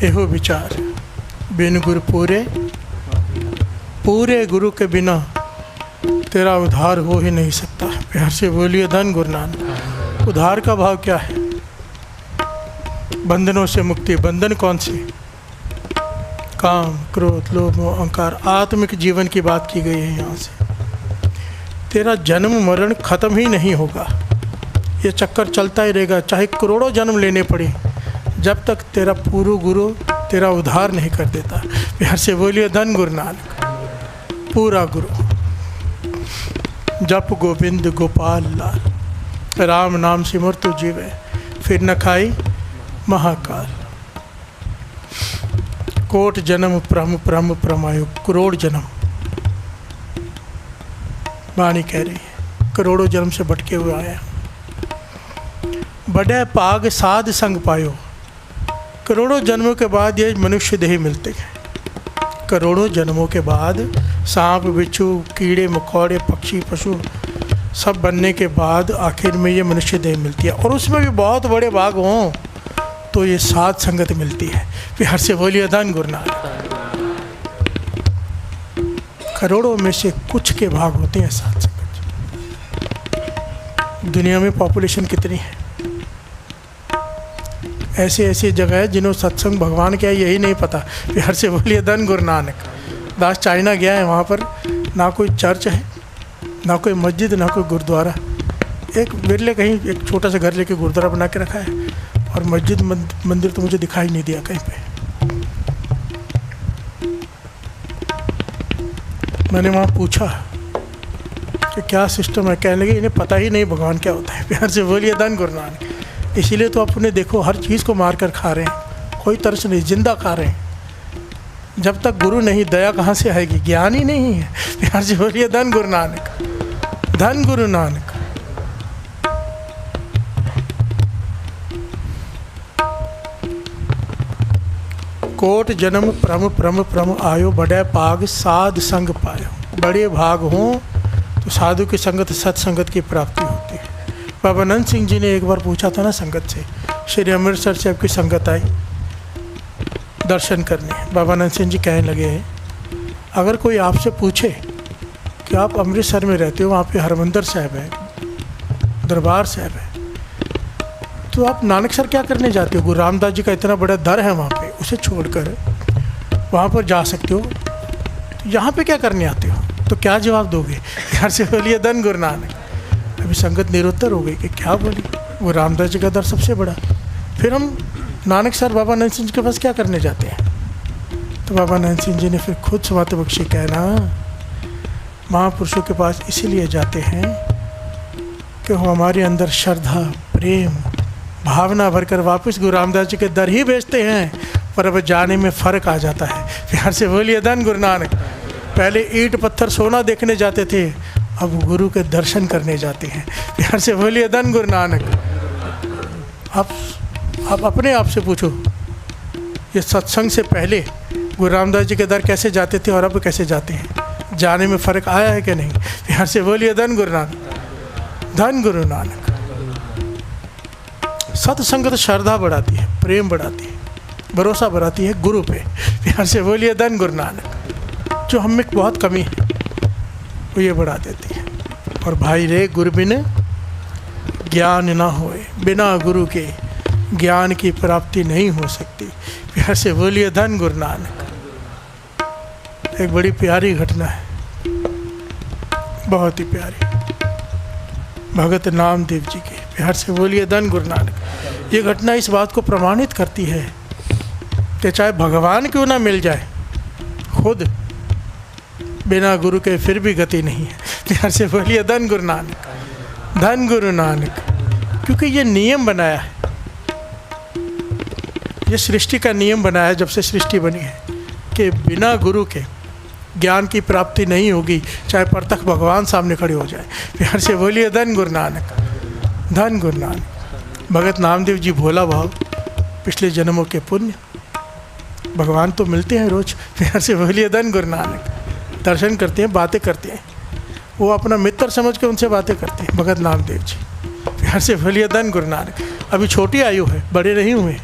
एहो विचार बिन गुरु पूरे, पूरे गुरु के बिना तेरा उद्धार हो ही नहीं सकता। प्यार से बोलिए धन गुरु नानक। उद्धार का भाव क्या है? बंधनों से मुक्ति। बंधन कौन से? काम, क्रोध, लोभ, मोह, अहंकार। आत्मिक जीवन की बात की गई है यहाँ से। तेरा जन्म मरण खत्म ही नहीं होगा, ये चक्कर चलता ही रहेगा, चाहे करोड़ों जन्म लेने पड़े, जब तक तेरा पूर्व गुरु तेरा उद्धार नहीं कर देता। प्यार से बोलिए धन गुरु नानक। पूरा गुरु। जप गोविंद गोपाल लाल, राम नाम सिमर तू जीवे, फिर न खाई महाकाल। कोट जन्म प्रम प्रम प्रमायु, करोड़ जन्म। वाणी कह रही है करोड़ों जन्म से भटके हुए आया। बड़े पाग साध संग पायो। करोड़ों जन्मों के बाद ये मनुष्य देह मिलते हैं। करोड़ों जन्मों के बाद सांप, बिच्छू, कीड़े मकोड़े, पक्षी, पशु सब बनने के बाद आखिर में ये मनुष्य देह मिलती है। और उसमें भी बहुत बड़े भाग हों तो ये साध संगत मिलती है। प्यार से बोलिए धन गुरु नानक। करोड़ों में से कुछ के भाग होते हैं साध संगत। दुनिया में पॉपुलेशन कितनी है? ऐसे ऐसी जगह है जिन्होंने सत्संग भगवान क्या है यही नहीं पता। प्यार से बोलिए धन गुरु नानक। दास चाइना गया है, वहाँ पर ना कोई चर्च है, ना कोई मस्जिद, ना कोई गुरुद्वारा। एक बिरले कहीं एक छोटा सा घर लेके गुरुद्वारा बना के रखा है, और मस्जिद मंदिर तो मुझे दिखाई नहीं दिया कहीं पे। मैंने वहाँ पूछा कि क्या सिस्टम है, कहने लगे इन्हें पता ही नहीं भगवान क्या होता है। प्यार से बोलिए धन गुरु नानक। इसीलिए तो अपने देखो हर चीज़ को मार कर खा रहे हैं, कोई तरस नहीं, जिंदा खा रहे हैं। जब तक गुरु नहीं, दया कहाँ से आएगी? ज्ञान ही नहीं है। प्यार से बोलिए धन गुरु नानक। धन गुरु नानक। कोट जन्म प्रम प्रम प्रम आयो, बड़े पाग साध संग पायो। बड़े भाग हों तो साधु की संगत, सत्संगत की प्राप्ति होती है। बाबा अनंत सिंह जी ने एक बार पूछा था ना संगत से, श्री अमृतसर से आपकी संगत आई दर्शन करने। बाबा अनंत सिंह जी कहने लगे, अगर कोई आपसे पूछे कि आप अमृतसर में रहते हो, वहाँ पे हरमंदिर साहब है, दरबार साहब है, तो आप नानकसर क्या करने जाते हो? गुरु रामदास जी का इतना बड़ा दर है वहाँ पे, उसे छोड़कर वहाँ पर जा सकते हो, तो यहाँ पे क्या करने आते हो? तो क्या जवाब दोगे? यार से बोलिए धन गुरु नानक। अभी संगत निरुत्तर हो गई कि क्या बोली, वो रामदास जी का दर सबसे बड़ा, फिर हम नानकसर बाबा अनंत सिंह जी के पास क्या करने जाते हैं? तो बाबा अनंत सिंह जी ने फिर खुद समात बख्शी कहना, महापुरुषों के पास इसीलिए जाते हैं कि वो हमारे अंदर श्रद्धा, प्रेम, भावना भरकर वापस गुरु रामदास जी के दर ही भेजते हैं, पर अब जाने में फ़र्क आ जाता है। प्यार से बोलिए धन गुरु नानक। पहले ईंट पत्थर सोना देखने जाते थे, अब गुरु के दर्शन करने जाते हैं। प्यार से बोलिए धन गुरु नानक। आप अपने आप से पूछो, ये सत्संग से पहले गुरु रामदास जी के दर कैसे जाते थे और अब कैसे जाते हैं? जाने में फ़र्क आया है कि नहीं? प्यार से बोलिए धन गुरु नानक। धन गुरु नानक। सत्संगत श्रद्धा बढ़ाती है, प्रेम बढ़ाती है, भरोसा बढ़ाती है गुरु पे। प्यार से बोलिए धन गुरु नानक। जो हम में बहुत कमी है वो ये बढ़ा देती है। और भाई रे गुरु बिन ज्ञान ना होए, बिना गुरु के ज्ञान की प्राप्ति नहीं हो सकती। प्यार से बोलिए धन गुरु नानक। एक बड़ी प्यारी घटना है, बहुत ही प्यारी, भगत नामदेव जी की। प्यार से बोलिए धन गुरु नानक। ये घटना इस बात को प्रमाणित करती है कि चाहे भगवान क्यों ना मिल जाए, खुद बिना गुरु के फिर भी गति नहीं है। प्यार से बोलिए धन गुरु नानक। धन गुरु नानक। क्योंकि ये नियम बनाया है, ये सृष्टि का नियम बनाया है जब से सृष्टि बनी है कि बिना गुरु के ज्ञान की प्राप्ति नहीं होगी, चाहे प्रत्यक्ष भगवान सामने खड़े हो जाए। प्यार से बोलिए धन गुरु नानक। धन गुरु नानक। भगत नामदेव जी भोला भाव, पिछले जन्मों के पुण्य, भगवान तो मिलते हैं रोज। प्यार से बोलिए धन गुरु नानक। दर्शन करते हैं, बातें करते हैं, वो अपना मित्र समझ के उनसे बातें करते हैं भगत नामदेव जी। प्यार से बोलिए धन गुरु नानक। अभी छोटी आयु है, बड़े नहीं हुए,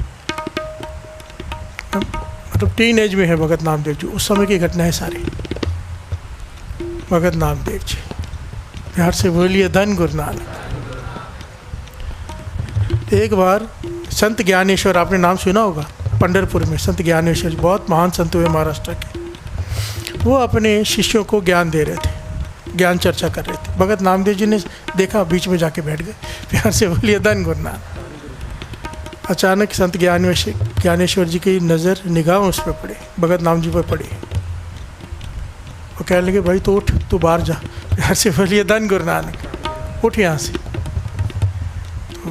मतलब टीन एज में है भगत नामदेव जी, उस समय की घटना है सारी। भगत नामदेव जी प्यार से बोलिए धन गुरु नानक। एक बार संत ज्ञानेश्वर, आपने नाम सुना होगा, पंढरपुर में संत ज्ञानेश्वर बहुत महान संत हुए महाराष्ट्र के। वो अपने शिष्यों को ज्ञान दे रहे थे, ज्ञान चर्चा कर रहे थे। भगत नामदेव जी ने देखा, बीच में जाके बैठ गए। प्यार से बोलिए धन गुरु नानक। अचानक संत ज्ञानेश्वर जी की नज़र निगाह उस पर पड़ी, भगत नाम जी पर पड़ी। वो कहने लगे, भाई तो उठ, तू बाहर जा। प्यार से बोलिए धन गुरु नानक, उठ यहाँ से। तो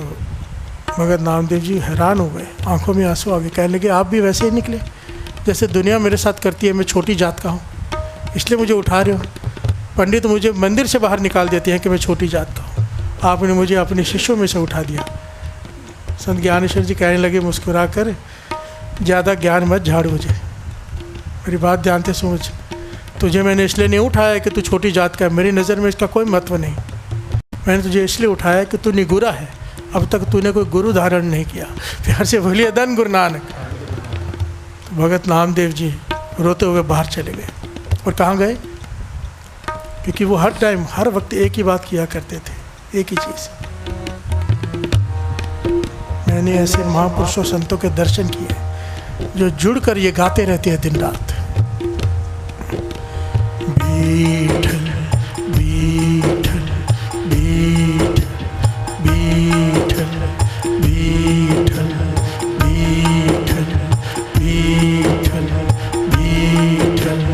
भगत नामदेव जी हैरान हो गए, आंखों में आंसू आ गए। कहने लगे, आप भी वैसे ही निकले जैसे दुनिया मेरे साथ करती है। मैं छोटी जात का हूँ, इसलिए मुझे उठा रहे हो। पंडित मुझे मंदिर से बाहर निकाल देते हैं कि मैं छोटी जात का हूँ, आपने मुझे अपने शिष्यों में से उठा दिया। संत ज्ञानेश्वर जी कहने लगे मुस्कुरा कर, ज़्यादा ज्ञान मत झाड़ मुझे, मेरी बात ध्यान से समझ। तुझे मैंने इसलिए नहीं उठाया कि तू छोटी जात का है, मेरी नज़र में इसका कोई महत्व नहीं। मैंने तुझे इसलिए उठाया कि तू निगुरा है, अब तक तूने कोई गुरु धारण नहीं किया। प्यार से बोलिए धन गुरु नानक। तो भगत नामदेव जी रोते हुए बाहर चले गए। और कहाँ गए? क्योंकि वो हर टाइम हर वक्त एक ही बात किया करते थे, एक ही चीज़। मैंने ऐसे महापुरुषों संतों के दर्शन किए जो जुड़कर ये गाते रहते हैं दिन रात। बीठल बीठल बीठल बीठल बीठल बीठल बीठल बीठल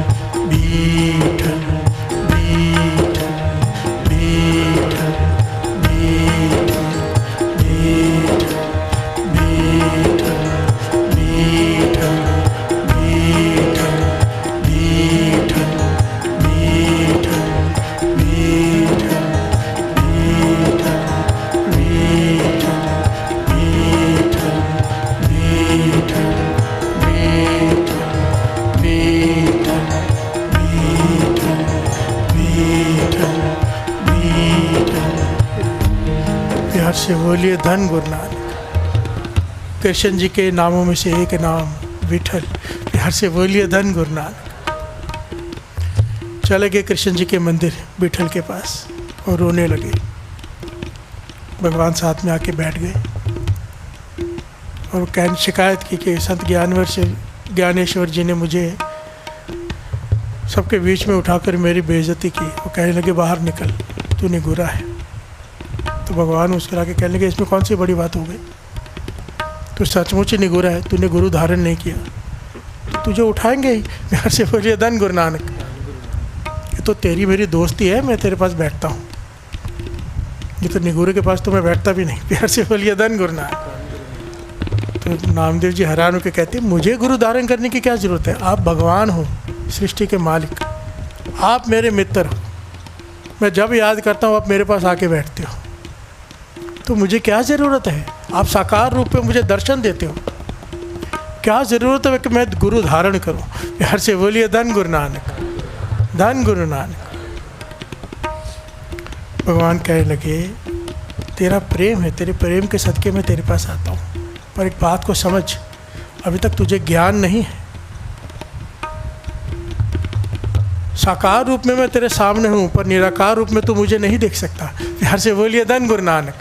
बीठल प्यार से बोलिए धन गुरु नानक। कृष्ण जी के नामों में से एक नाम विठल। प्यार से बोलिए धन गुरु नानक। चले गए कृष्ण जी के मंदिर विठल के पास और रोने लगे। भगवान साथ में आके बैठ गए और कह शिकायत की कि संत ज्ञानेश्वर जी ने मुझे सबके बीच में उठाकर मेरी बेइज्जती की। वो कहने लगे, बाहर निकल, तू निगुरा है। तो भगवान मुस्कुरा के कहने लगे, इसमें कौन सी बड़ी बात हो गई? तू सचमुच ही निगुरा है, तूने गुरु धारण नहीं किया, तो तुझे उठाएंगे ही। प्यार से बोलिए धन गुरु नानक। ये तो तेरी मेरी दोस्ती है, मैं तेरे पास बैठता हूँ, ये तो निगुरे के पास तो मैं बैठता भी नहीं। प्यार से बोलिए धन गुरु नानक। तो नामदेव जी हैरान होकर कहते, मुझे गुरु धारण करने की क्या ज़रूरत है? आप भगवान हो, सृष्टि के मालिक, आप मेरे मित्र हो। मैं जब याद करता हूँ आप मेरे पास आके बैठते हो, तो मुझे क्या ज़रूरत है? आप साकार रूप में मुझे दर्शन देते हो, क्या ज़रूरत है कि मैं गुरु धारण करूं? प्यार से बोलिए धन गुरु नानक, धन गुरु नानक। भगवान कहने लगे, तेरा प्रेम है, तेरे प्रेम के सदके मैं तेरे पास आता हूँ, पर एक बात को समझ, अभी तक तुझे ज्ञान नहीं है। साकार रूप में मैं तेरे सामने हूँ, पर निराकार रूप में तू मुझे नहीं देख सकता। प्यार से बोलिए धन गुरु नानक।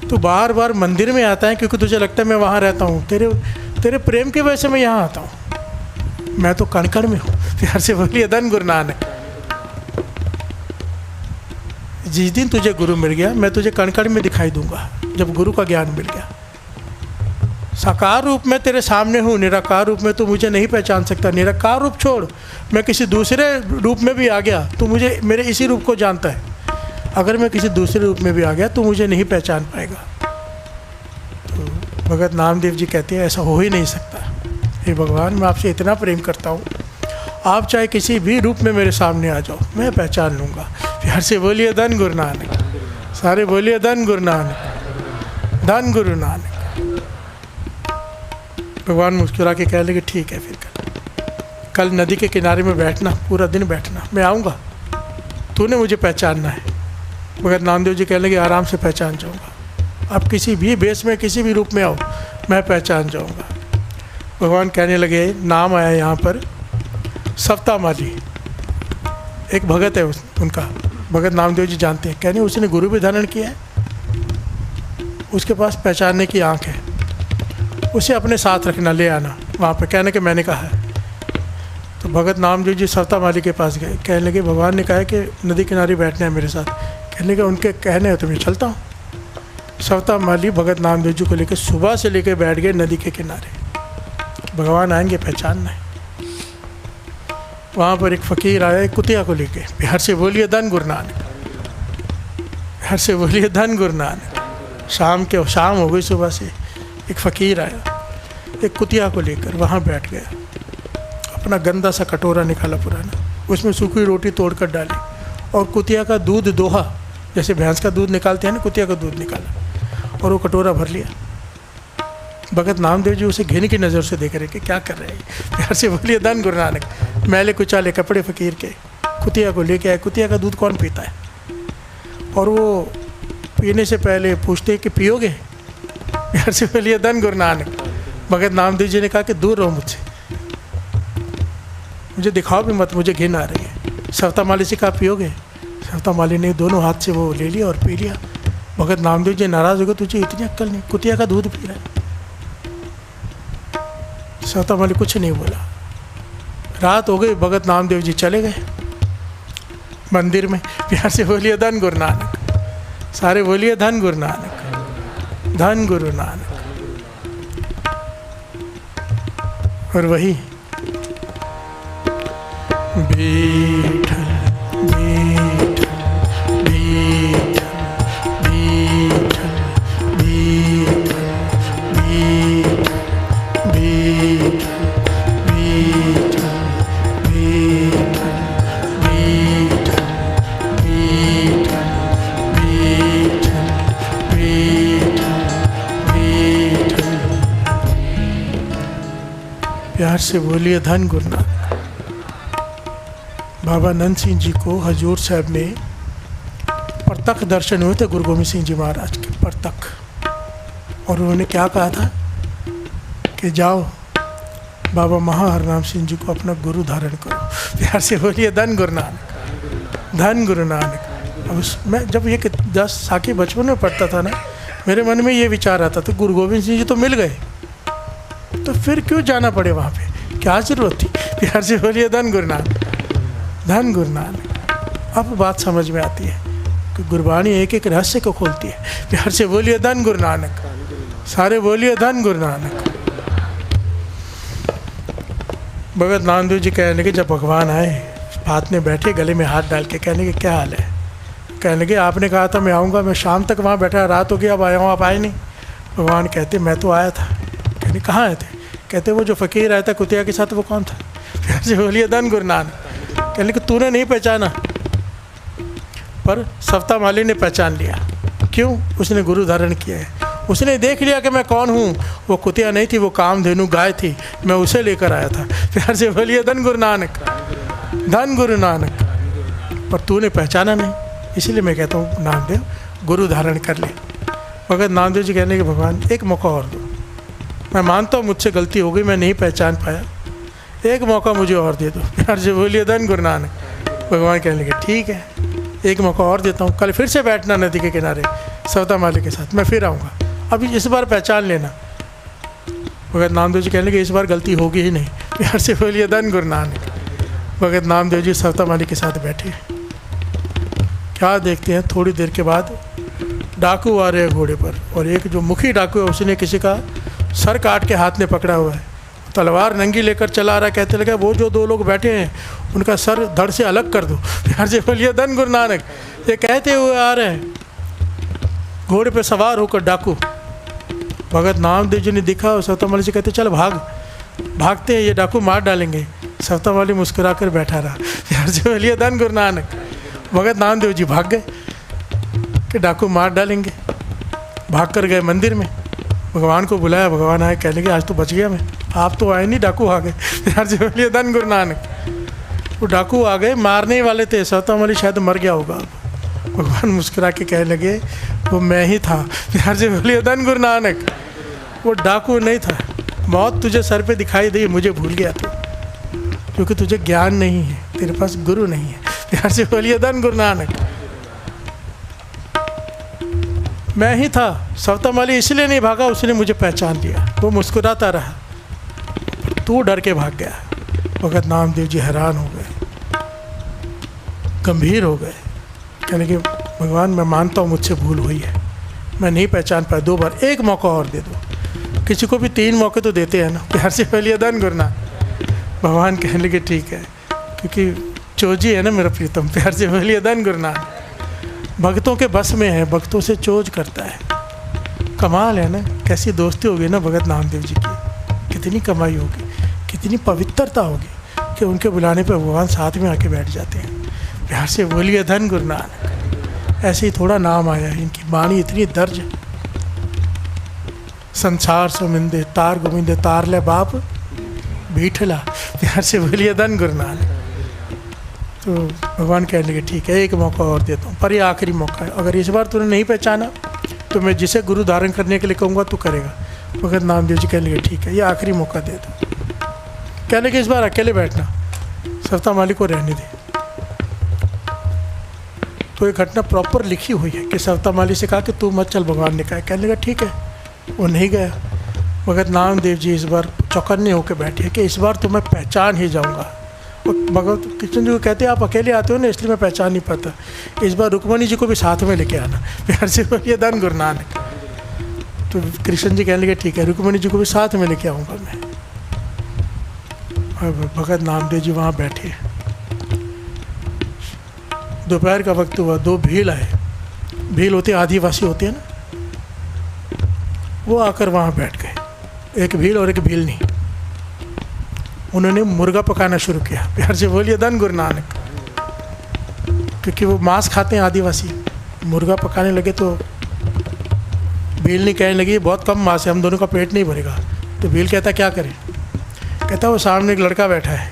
तू बार बार मंदिर में आता है क्योंकि तुझे लगता है मैं वहाँ रहता हूँ, तेरे प्रेम की वजह से मैं यहाँ आता हूँ, मैं तो कण कण में हूँ। प्यार से बोलिए धन गुरु नानक। जिस दिन तुझे गुरु मिल गया, मैं तुझे कण कण में दिखाई दूंगा, जब गुरु का ज्ञान मिल गया। साकार रूप में तेरे सामने हूँ, निराकार रूप में तू मुझे नहीं पहचान सकता। निराकार रूप छोड़, मैं किसी दूसरे रूप में भी आ गया, तू मुझे मेरे इसी रूप को जानता है। अगर मैं किसी दूसरे रूप में भी आ गया तो मुझे नहीं पहचान पाएगा। तो भगत नामदेव जी कहते हैं, ऐसा हो ही नहीं सकता। हे भगवान, मैं आपसे इतना प्रेम करता हूँ, आप चाहे किसी भी रूप में मेरे सामने आ जाओ, मैं पहचान लूँगा। प्यार से बोलिए धन गुरु नानक। सारे बोलिए धन गुरु नानक, धन गुरु नानक। भगवान मुस्कुरा के कहने लगे, ठीक है, फिर कल नदी के किनारे में बैठना, पूरा दिन बैठना, मैं आऊँगा, तूने मुझे पहचानना है। भगत नामदेव जी कहने लगे, आराम से पहचान जाऊँगा, आप किसी भी बेस में किसी भी रूप में आओ, मैं पहचान जाऊँगा। भगवान कहने लगे, नाम आया यहाँ पर सफ्ता माली, एक भगत है उनका, भगत नामदेव जी जानते हैं। कहने उसने गुरु भी धारण किया है, उसके पास पहचानने की आँख है, उसे अपने साथ रखना, ले आना वहाँ पे। कहने के मैंने कहा है। तो भगत नामदेव जी सफ्ता माली के पास गए, कहने लगे भगवान ने कहा है कि नदी किनारे बैठना है मेरे साथ। कहने लगे उनके कहने हो तो मैं चलता हूँ। सफ्ता माली भगत नामदेव जी को लेकर सुबह से लेकर बैठ गए नदी के किनारे, भगवान आएंगे पहचानना है। वहाँ पर एक फ़कीर आया, एक कुतिया को लेके, बिहार से बोलिए धन गुरु नानक, बिहार से बोलिए धन गुरु नानक। शाम हो गई, सुबह से एक फ़कीर आया एक कुतिया को लेकर, वहाँ बैठ गया, अपना गंदा सा कटोरा निकाला पुराना, उसमें सूखी रोटी तोड़ कर डाली और कुतिया का दूध दोहा, जैसे भैंस का दूध निकालते हैं ना, कुतिया का दूध निकाला और वो कटोरा भर लिया। भगत नामदेव जी उसे घिन की नज़र से देख रहे कि क्या कर रहे हैं। प्यार से बोलिए धन गुरु नानक। मैले कुचाले कपड़े फ़कीर के कुतिया को लेके आए। कुतिया का दूध कौन पीता है? और वो पीने से पहले पूछते कि पियोगे? प्यार से बोलिए धन गुरु नानक। भगत नामदेव जी ने कहा कि दूर रहो मुझसे, मुझे दिखाओ भी मत, मुझे घिन आ रही है। सफ्ता माली से कहा पियोगे? सफ्ता माली ने दोनों हाथ से वो ले लिया और पी लिया। भगत नामदेव जी नाराज़ हो गए, तुझे इतनी अक्ल नहीं, कुतिया का दूध पी रहा है। सफ्ता माली कुछ नहीं बोला। रात हो गई, भगत नामदेव जी चले गए मंदिर में। प्यार से बोलिए धन गुरु नानक, सारे बोलिए धन गुरु नानक, धन गुरु नानक। और वही बीठल बीठल बीठल बीठल बीठल बीठल प्यार से बोलिए धन गुरु नानक। बाबा नंद सिंह जी को हजूर साहब में प्रत्यक्ष दर्शन हुए थे, गुरु गोविंद सिंह जी महाराज के प्रत्यक्ष। और उन्होंने क्या कहा था कि जाओ बाबा महाहरनाम सिंह जी को अपना गुरु धारण करो। प्यार से बोलिए धन गुरु नानक, धन गुरु नानक। अब मैं जब ये 10 साल बचपन में पढ़ता था ना, मेरे मन में ये विचार आता था, गुरु गोविंद सिंह जी तो मिल गए, तो फिर क्यों जाना पड़े वहाँ पे, क्या ज़रूरत थी? प्यार से बोलिए धन गुरु नानक, धन गुरु नानक। अब बात समझ में आती है कि गुरबाणी एक एक रहस्य को खोलती है। प्यार से बोलिए धन गुरु नानक, सारे बोलिए धन गुरु नानक। भगत नामदेव जी कहने लगे, जब भगवान आए हाथ में बैठे, गले में हाथ डाल के कहने के क्या हाल है? कहने लगे आपने कहा था मैं आऊँगा, मैं शाम तक वहाँ बैठा, रात हो गई, अब आया हूँ, आप आए नहीं। भगवान कहते मैं तो आया था। कहने कहाँ आए थे? कहते वो जो फ़कीर आया था कुतिया के साथ, वो कौन था? प्यार से बोलिए धन गुरु नानक। कहने कि तूने नहीं पहचाना, पर सफ्ता माली ने पहचान लिया। क्यों? उसने गुरु धारण किया है, उसने देख लिया कि मैं कौन हूँ। वो कुतिया नहीं थी, वो कामधेनु गाय थी, मैं उसे लेकर आया था। प्यार से बोलिए धन गुरु नानक, धन गुरु नानक। पर तूने पहचाना नहीं, इसलिए मैं कहता हूँ नामदेव गुरु धारण कर ले। भगत नामदेव जी कहने के भगवान एक मौका और दो, मैं मानता हूँ मुझसे गलती हो गई, मैं नहीं पहचान पाया, एक मौका मुझे और दे दो। प्यार से बोलिए धन गुरु नानक। भगवान कहने लगे ठीक है, एक मौका और देता हूँ, कल फिर से बैठना नदी के किनारे सफ्ता माली के साथ, मैं फिर आऊँगा, अभी इस बार पहचान लेना। भगत नामदेव जी कहने लगे इस बार गलती होगी ही नहीं। प्यार से बोलिए धन गुरु नानक। भगत नामदेव जी सफ्ता माली के साथ बैठे, क्या देखते हैं, थोड़ी देर के बाद डाकू आ रहे हैं घोड़े पर, और एक जो मुखी डाकू है उसने किसी का सर काट के हाथ में पकड़ा हुआ है, तलवार नंगी लेकर चला रहा है। कहते लगा वो जो 2 लोग बैठे हैं उनका सर धड़ से अलग कर दो। प्यार से बोलिए धन गुरु नानक। ये कहते हुए आ रहे हैं घोड़े पे सवार होकर डाकू। भगत नामदेव जी ने देखा और सफ्ता माली से कहते चल भाग, भागते हैं, ये डाकू मार डालेंगे। सफ्ता माली मुस्कुरा कर बैठा रहा। प्यार से बोलिए धन गुरु नानक। भगत नामदेव जी भाग गए कि डाकू मार डालेंगे, भाग कर गए मंदिर में, भगवान को बुलाया, भगवान आए, कहने लगे आज तो बच गया मैं, आप तो आए नहीं, डाकू आ गए। प्यार से बोलिए धन गुरु नानक। वो डाकू आ गए, मारने वाले थे, सफ्ता माली शायद मर गया होगा। भगवान मुस्कुरा के कहने लगे वो मैं ही था। प्यार से बोलिए धन गुरु नानक। वो डाकू नहीं था, मौत तुझे सर पे दिखाई दी, मुझे भूल गया तू, क्योंकि तुझे ज्ञान नहीं है, तेरे पास गुरु नहीं है। प्यार से बोलिए धन गुरु नानक। मैं ही था, सवता माली इसलिए नहीं भागा, उसने मुझे पहचान लिया, वो मुस्कुराता रहा, तू डर के भाग गया। भगत नामदेव जी हैरान हो गए, गंभीर हो गए, कहने कि भगवान मैं मानता हूँ मुझसे भूल हुई है, मैं नहीं पहचान पाया, 2 बार, 1 मौका और दे दो। किसी को भी 3 मौके तो देते हैं ना। प्यार से बोलिए धन गुरु नानक। भगवान कहने लगे ठीक है, क्योंकि चोजी है ना मेरा प्रीतम। प्यार से बोलिए धन गुरु नानक। भक्तों के बस में है, भक्तों से चोज करता है। कमाल है ना, कैसी दोस्ती होगी ना भगत नामदेव जी की, कितनी कमाई होगी, कितनी पवित्रता होगी कि उनके बुलाने पर भगवान साथ में आके बैठ जाते हैं। प्यार से बोलिए धन गुरु नानक। ऐसे ही थोड़ा नाम आया है, इनकी वाणी इतनी दर्ज है। संसार सुमिंदे तार गोविंदे तार ले बाप बीठला। प्यार से बोलिए धन गुरु नानक। तो भगवान कहने लगे ठीक है, 1 मौका और देता हूँ, पर ये आखिरी मौका है। अगर इस बार तूने नहीं पहचाना तो मैं जिसे गुरु धारण करने के लिए कहूँगा तू करेगा। भगत नामदेव जी कहने लगे ठीक है, ये आखिरी मौका दे दो। कहने लगे इस बार अकेले बैठना, सवता माली को रहने दे। तो ये घटना प्रॉपर लिखी हुई है कि सवता माली से कहा कि तू मत चल, भगवान ने कहा। कहने लगा ठीक है, वो नहीं गया। भगत नामदेव जी इस बार चौकन्ने होकर बैठे कि इस बार तो मैं पहचान ही जाऊंगा। भगत कृष्ण जी को कहते हैं आप अकेले आते हो ना, इसलिए मैं पहचान नहीं पाता, इस बार रुक्मणी जी को भी साथ में लेके आना। प्यार से बोलिए धन गुरु नानक। तो कृष्ण जी कहने लगे ठीक है, रुक्मणी जी को भी साथ में लेके आऊँगा मैं। और भगत नामदेव जी वहाँ बैठे। दोपहर का वक्त हुआ, 2 भील आए। भील होते आदिवासी होते हैं ना, वो आकर वहाँ बैठ गए, एक भील और एक भीलनी। उन्होंने मुर्गा पकाना शुरू किया। प्यार से बोलिए धन गुरु नानक। क्योंकि वो मांस खाते हैं आदिवासी, मुर्गा पकाने लगे तो भीलनी कहने लगी बहुत कम मांस है, हम दोनों का पेट नहीं भरेगा। तो भील कहता क्या करें? कहता वो सामने एक लड़का बैठा है,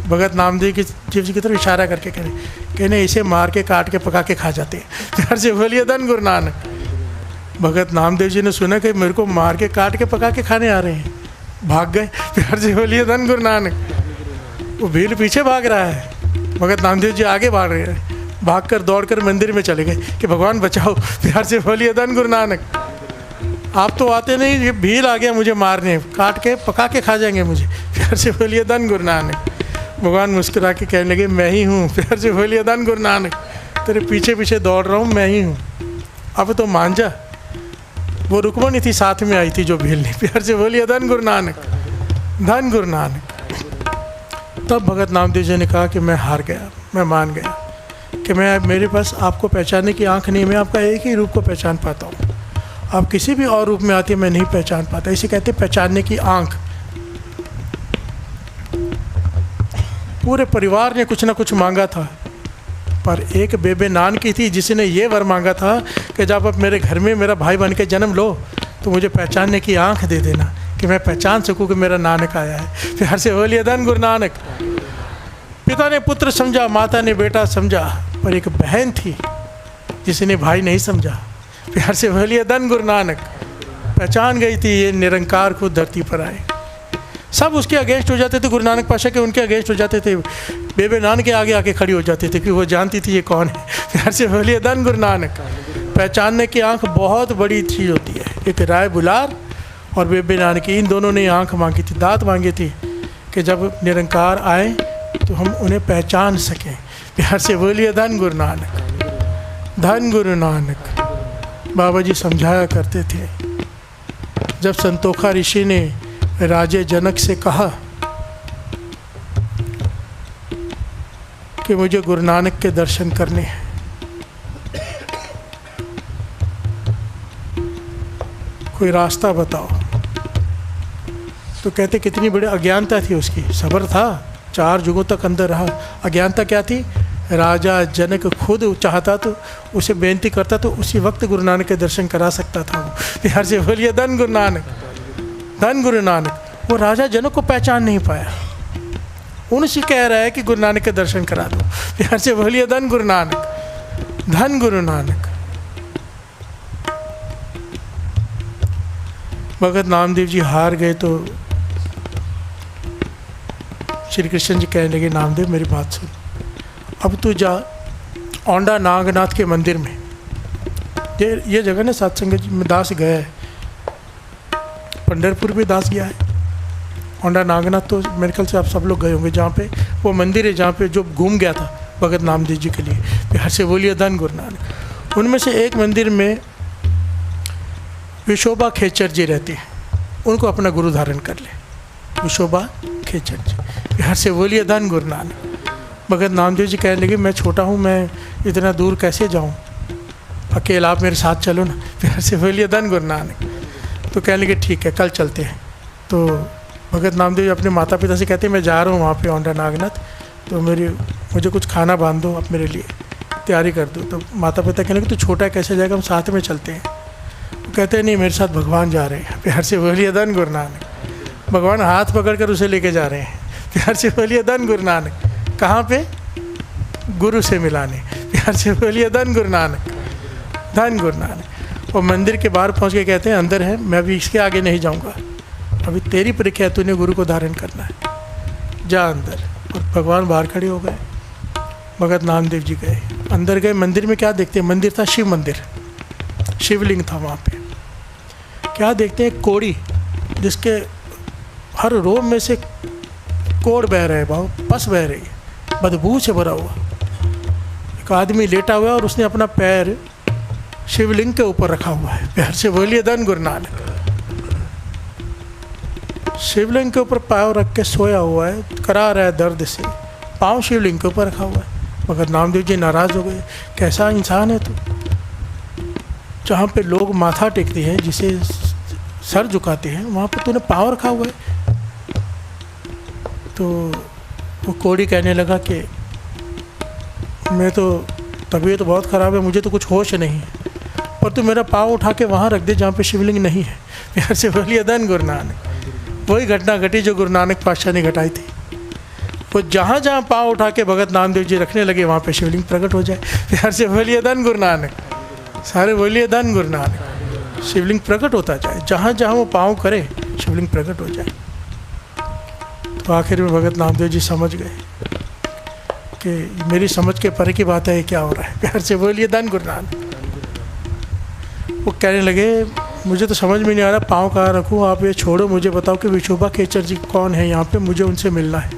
भगत नामदेव की जी की तरफ इशारा करके कहने इसे मार के काट के पका के खा जाते हैं। प्यार से बोलिए धन गुरु नानक। भगत नामदेव जी ने सुना कि मेरे को मार के काट के पका के खाने आ रहे हैं, भाग गए। प्यार से बोलिए धन गुरु नानक। वो भील पीछे भाग रहा है, भगत नामदेव जी आगे भाग रहे हैं, भागकर दौड़कर मंदिर में चले गए कि भगवान बचाओ। प्यार से बोलिए धन गुरु नानक। आप तो आते नहीं, ये भील आ गया मुझे मारने, काट के पका के खा जाएंगे मुझे। प्यार से बोलिए धन गुरु नानक। भगवान मुस्कुरा के कहने लगे मैं ही हूँ। प्यार से बोलिए धन गुरु नानक। तेरे पीछे पीछे दौड़ रहा हूँ, मैं ही हूँ, अब तो मान जा। वो रुक्मणी थी साथ में आई थी जो भील ने। प्यार से बोलिए धन गुरु नानक, धन गुरु नानक। तब भगत नामदेव जी ने कहा कि मैं हार गया, मैं मान गया कि मेरे पास आपको पहचानने की आँख नहीं, मैं आपका एक ही रूप को पहचान पाता हूँ। आप किसी भी और रूप में आती है मैं नहीं पहचान पाता। इसे कहते पहचानने की आँख। पूरे परिवार ने कुछ ना कुछ मांगा था, पर एक बेबे नान की थी जिसने ये वर मांगा था कि जब आप मेरे घर में मेरा भाई बन के जन्म लो तो मुझे पहचानने की आँख दे देना कि मैं पहचान सकूं कि मेरा नानक आया है। प्यार से बोलिए धन गुरु नानक। पिता ने पुत्र समझा, माता ने बेटा समझा, पर एक बहन थी जिसने भाई नहीं समझा। प्यार से बोलिए धन गुरु नानक। पहचान गई थी ये निरंकार खुद धरती पर आए। सब उसके अगेंस्ट हो जाते थे, गुरु नानक पाशा के उनके अगेंस्ट हो जाते थे, बेबे नान के आगे आके खड़ी हो जाती थी कि वो जानती थी ये कौन है। प्यार से बोलिए धन गुरु नानक। पहचानने की आंख बहुत बड़ी चीज़ होती है। एक राय बुलार और बेबे नान की, इन दोनों ने आंख मांगी थी, दात मांगी थी कि जब निरंकार आए तो हम उन्हें पहचान सकें। प्यार से बोलिए धन गुरु नानक, धन गुरु नानक। बाबा जी समझाया करते थे, जब संतोखा ऋषि ने राजे जनक से कहा कि मुझे गुरु नानक के दर्शन करने हैं, कोई रास्ता बताओ। तो कहते कितनी बड़ी अज्ञानता थी उसकी। सब्र था, 4 युगों तक अंदर रहा। अज्ञानता क्या थी? राजा जनक खुद चाहता तो उसे बेनती करता तो उसी वक्त गुरु नानक के दर्शन करा सकता था वो। प्यार से बोलिए धन गुरु नानक, धन गुरु नानक। वो राजा जनक को पहचान नहीं पाया, उनसे कह रहा है कि गुरु नानक के दर्शन करा दो। प्यार से बोलिए धन गुरु नानक, धन गुरु नानक। भगत नामदेव जी हार गए तो श्री कृष्ण जी कहने लगे, नामदेव मेरी बात सुन, अब तू जा औंडा नागनाथ के मंदिर में, ये जगह ना सत्संग में दास गया है, पंढरपुर भी दास गया है, औंडा नागनाथ तो मेरे ख्याल से आप सब लोग गए होंगे, जहाँ पे वो मंदिर है जहाँ पे जो घूम गया था भगत नामदेव जी के लिए, बिहार से बोलिए धन गुरु नानक। उनमें से एक मंदिर में विशोबा खेचर जी रहते हैं, उनको अपना गुरु धारण कर ले, विशोबा खेचर जी, बिहार से बोलिए धन गुरु नानक। भगत नामदेव जी कहने लगे, मैं छोटा हूँ, मैं इतना दूर कैसे जाऊँ, अकेला आप मेरे साथ चलो ना, बिहार से बोलिए धन गुरु नानक। तो कहने लगे ठीक है कल चलते हैं। तो भगत नामदेव जी अपने माता पिता से कहते हैं, मैं जा रहा हूँ वहाँ पे औंडा नागनाथ, तो मुझे कुछ खाना बांध दो, आप मेरे लिए तैयारी कर दो। तो माता पिता कहने लगे, तो छोटा है कैसे जाएगा, हम साथ में चलते हैं। वो कहते हैं नहीं, मेरे साथ भगवान जा रहे हैं, प्यार से बोलिए धन गुरु नानक। भगवान हाथ पकड़ कर उसे लेके जा रहे हैं, प्यार से बोलिए धन गुरु नानक। कहाँ पे? गुरु से मिलाने, प्यार से बोलिए धन गुरु नानक, धन गुरु नानक। और मंदिर के बाहर पहुँच के कहते हैं, अंदर है, मैं अभी इसके आगे नहीं जाऊँगा, अभी तेरी परीक्षा है, तूने गुरु को धारण करना है, जा अंदर। और भगवान बाहर खड़े हो गए, भगत नामदेव जी गए अंदर, गए मंदिर में, क्या देखते हैं, मंदिर था शिव मंदिर, शिवलिंग था वहाँ पे। क्या देखते हैं, कोड़ी, जिसके हर रोम में से कोड़ बह रहे हैं, पस बह रही है, बदबू से भरा हुआ। एक आदमी लेटा हुआ है और उसने अपना पैर शिवलिंग के ऊपर रखा हुआ है, प्यार से बोलिए धन गुरु नानक। शिवलिंग के ऊपर पाँव रख के सोया हुआ है, करा रहा है दर्द से, पाँव शिवलिंग के ऊपर रखा हुआ है। मगर नामदेव जी नाराज़ हो गए, कैसा इंसान है तू, जहाँ पे लोग माथा टेकते हैं, जिसे सर झुकाते हैं, वहाँ पे तूने पाँव रखा हुआ है। तो वो कोड़ी कहने लगा कि मैं तो, तबीयत बहुत ख़राब है, मुझे तो कुछ होश नहीं है, पर तू मेरा पाँव उठा के वहाँ रख दे जहाँ पे शिवलिंग नहीं है, प्यार से बोलिए धन गुरु नानक। वही घटना घटी जो गुरु नानक पातशाह ने घटाई थी। वो जहाँ जहाँ पाँव उठा के भगत नामदेव जी रखने लगे, वहाँ पे शिवलिंग प्रकट हो जाए, प्यार से बोलिए धन गुरु नानक, सारे बोलिए धन गुरु नानक। शिवलिंग प्रकट होता जाए, जहाँ जहाँ वो पाँव करे शिवलिंग प्रकट हो जाए। तो आखिर में भगत नामदेव जी समझ गए कि मेरी समझ के परे की बात है, क्या हो रहा है, प्यार से बोलिए धन गुरु नानक। वो कहने लगे, मुझे तो समझ में नहीं आ रहा पाँव कहाँ रखूँ, आप ये छोड़ो, मुझे बताओ कि विशोबा खेचर जी कौन है यहाँ पे, मुझे उनसे मिलना है।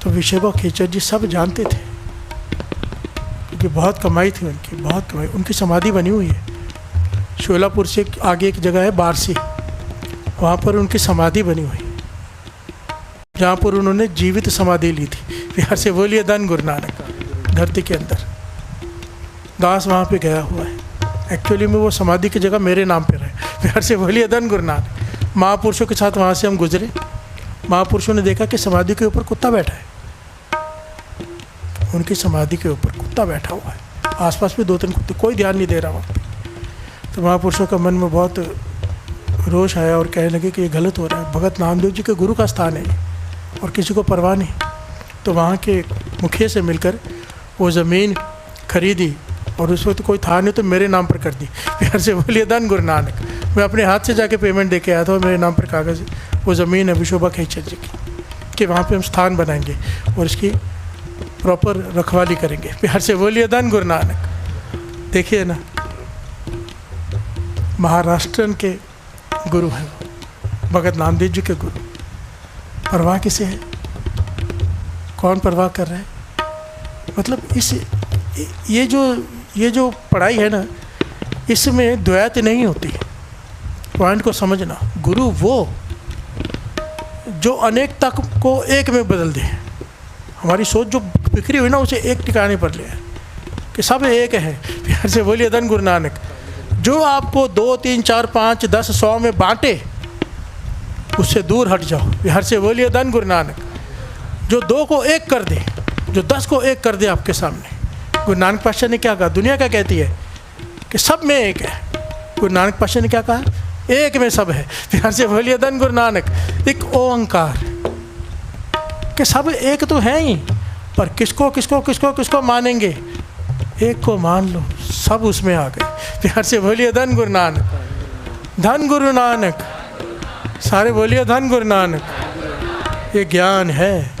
तो विशोबा खेचर जी सब जानते थे, क्योंकि बहुत कमाई थी उनकी, बहुत कमाई। उनकी समाधि बनी हुई है, शोलापुर से आगे एक जगह है बारसी, वहाँ पर उनकी समाधि बनी हुई है, जहाँ पर उन्होंने जीवित समाधि ली थी, प्यार से बोलिए धन गुरु नानक। धरती के अंदर दास वहाँ पे गया हुआ है, एक्चुअली में वो समाधि की जगह मेरे नाम पे रहे, प्यार से बोलिए धन गुरु नानक। महापुरुषों के साथ वहाँ से हम गुजरे, महापुरुषों ने देखा कि समाधि के ऊपर कुत्ता बैठा है, उनकी समाधि के ऊपर कुत्ता बैठा हुआ है, आसपास में 2-3 कुत्ते, कोई ध्यान नहीं दे रहा वहाँ पे। तो महापुरुषों का मन में बहुत रोष आया और कहने लगे कि ये गलत हो रहा है, भगत नामदेव जी के गुरु का स्थान है और किसी को परवाह नहीं। तो वहाँ के मुखिया से मिलकर वो ज़मीन खरीदी, और उस वक्त कोई था नहीं तो मेरे नाम पर कर दी, प्यार से बोलिए धन गुरु नानक। मैं अपने हाथ से जाके पेमेंट दे के आया था और मेरे नाम पर कागज़, वो ज़मीन है विशोबा खेचर जी की, कि वहाँ पे हम स्थान बनाएंगे और इसकी प्रॉपर रखवाली करेंगे, प्यार से बोलिए धन गुरु नानक। देखिए ना, महाराष्ट्रन के गुरु हैं भगत नामदेव जी के गुरु, परवाह किसे है, कौन परवाह कर रहा है? मतलब ये जो पढ़ाई है ना, इसमें द्वैत नहीं होती। पॉइंट को समझना, गुरु वो जो अनेकता को एक में बदल दे। हमारी सोच जो बिखरी हुई ना, उसे एक ठिकाने पर ले आए कि सब एक है, प्यार से बोलिए धन गुरु नानक। जो आपको 2, 3, 4, 5, 10, 100 में बांटे, उससे दूर हट जाओ, प्यार से बोलिए धन गुरु नानक। जो 2 को 1 कर दे, जो 10 को 1 कर दे आपके सामने। गुरु नानक पातशाह ने क्या कहा? दुनिया क्या कहती है कि सब में एक है, गुरु नानक पातशाह ने क्या कहा? एक में सब है, प्यार से बोलिए धन गुरु नानक। एक ओंकार कि सब एक तो है ही, पर किसको किसको किसको किसको मानेंगे? एक को मान लो, सब उसमें आ गए, प्यार से बोलिए धन गुरु नानक। धन गुरु नानक, सारे बोलिए धन गुरु नानक। ये ज्ञान है,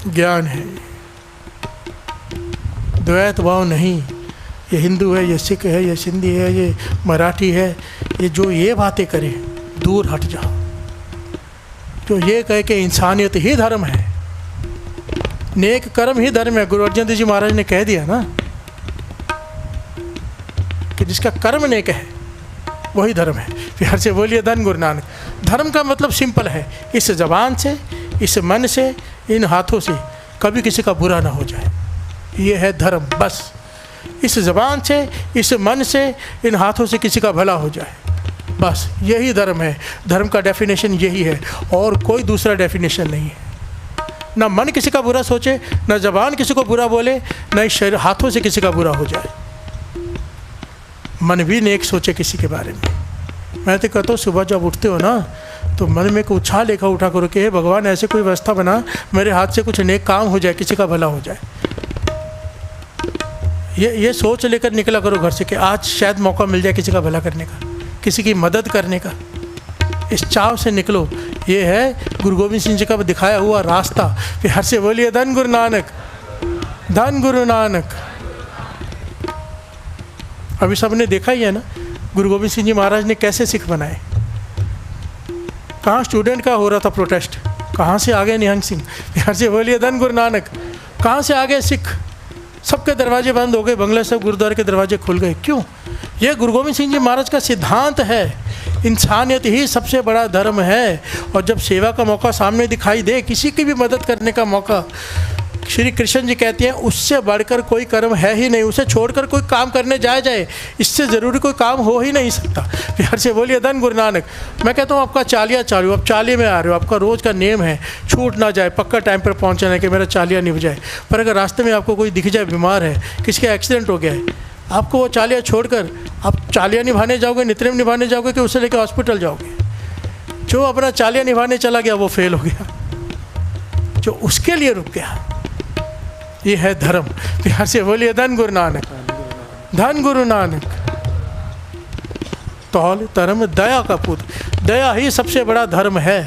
ज्ञान है, द्वैत भाव नहीं। ये हिंदू है, ये सिख है, ये सिंधी है, ये मराठी है, ये जो ये बातें करे दूर हट जाओ। जो ये कहे कि इंसानियत ही धर्म है, नेक कर्म ही धर्म है। गुरु अर्जन देव जी महाराज ने कह दिया ना कि जिसका कर्म नेक है वही धर्म है। प्यार से बोलिए धन गुरु नानक। धर्म का मतलब सिंपल है, इस जबान से, इस मन से, इन हाथों से कभी किसी का बुरा ना हो जाए, ये है धर्म। बस इस जबान से, इस मन से, इन हाथों से किसी का भला हो जाए, बस यही धर्म है। धर्म का डेफिनेशन यही है और कोई दूसरा डेफिनेशन नहीं है। ना मन किसी का बुरा सोचे, ना जबान किसी को बुरा बोले, ना इस शरीर हाथों से किसी का बुरा हो जाए। मन भी नेक सोचे किसी के बारे में। मैं तो कहता हूँ सुबह जब उठते हो ना तो मन में एक उत्साह लेकर उठा करो कि हे भगवान ऐसे कोई व्यवस्था बना मेरे हाथ से कुछ नेक काम हो जाए, किसी का भला हो जाए। ये सोच लेकर निकला करो घर से कि आज शायद मौका मिल जाए किसी का भला करने का, किसी की मदद करने का। इस चाव से निकलो। ये है गुरु गोविंद सिंह जी का दिखाया हुआ रास्ता। प्यार से बोलिए धन गुरु नानक, धन गुरु नानक। अभी सबने देखा ही है ना गुरु गोविंद सिंह जी महाराज ने कैसे सिख बनाए। कहाँ स्टूडेंट का हो रहा था प्रोटेस्ट, कहाँ से आ गए निहंग सिंह। प्यार से बोलिए धन गुरु नानक। कहाँ से आ गए सिख, सबके दरवाजे बंद हो गए, बंगला साहब गुरुद्वारे के दरवाजे खुल गए। क्यों? ये गुरु गोविंद सिंह जी महाराज का सिद्धांत है, इंसानियत ही सबसे बड़ा धर्म है। और जब सेवा का मौका सामने दिखाई दे, किसी की भी मदद करने का मौका, श्री कृष्ण जी कहते हैं उससे बढ़कर कोई कर्म है ही नहीं। उसे छोड़कर कोई काम करने जाए, इससे ज़रूरी कोई काम हो ही नहीं सकता। प्यार से बोलिए धन गुरु नानक। मैं कहता हूँ आपका चालिया चालू, आप चालिये में आ रहे हो, आपका रोज़ का नेम है छूट ना जाए, पक्का टाइम पर पहुँचना है कि मेरा चालिया निभ जाए। पर अगर रास्ते में आपको कोई दिख जाए बीमार है, किसी का एक्सीडेंट हो गया है, आपको वो चालिया छोड़कर आप चालिया निभाने जाओगे, नित्यनेम निभाने जाओगे कि उसे लेकर हॉस्पिटल जाओगे? जो अपना चालिया निभाने चला गया वो फेल हो गया, जो उसके लिए रुक गया। ये है धर्म। प्यार से बोलिए धन गुरु नानक, धन गुरु नानक। तौल धर्म दया का पुत्र, दया ही सबसे बड़ा धर्म है।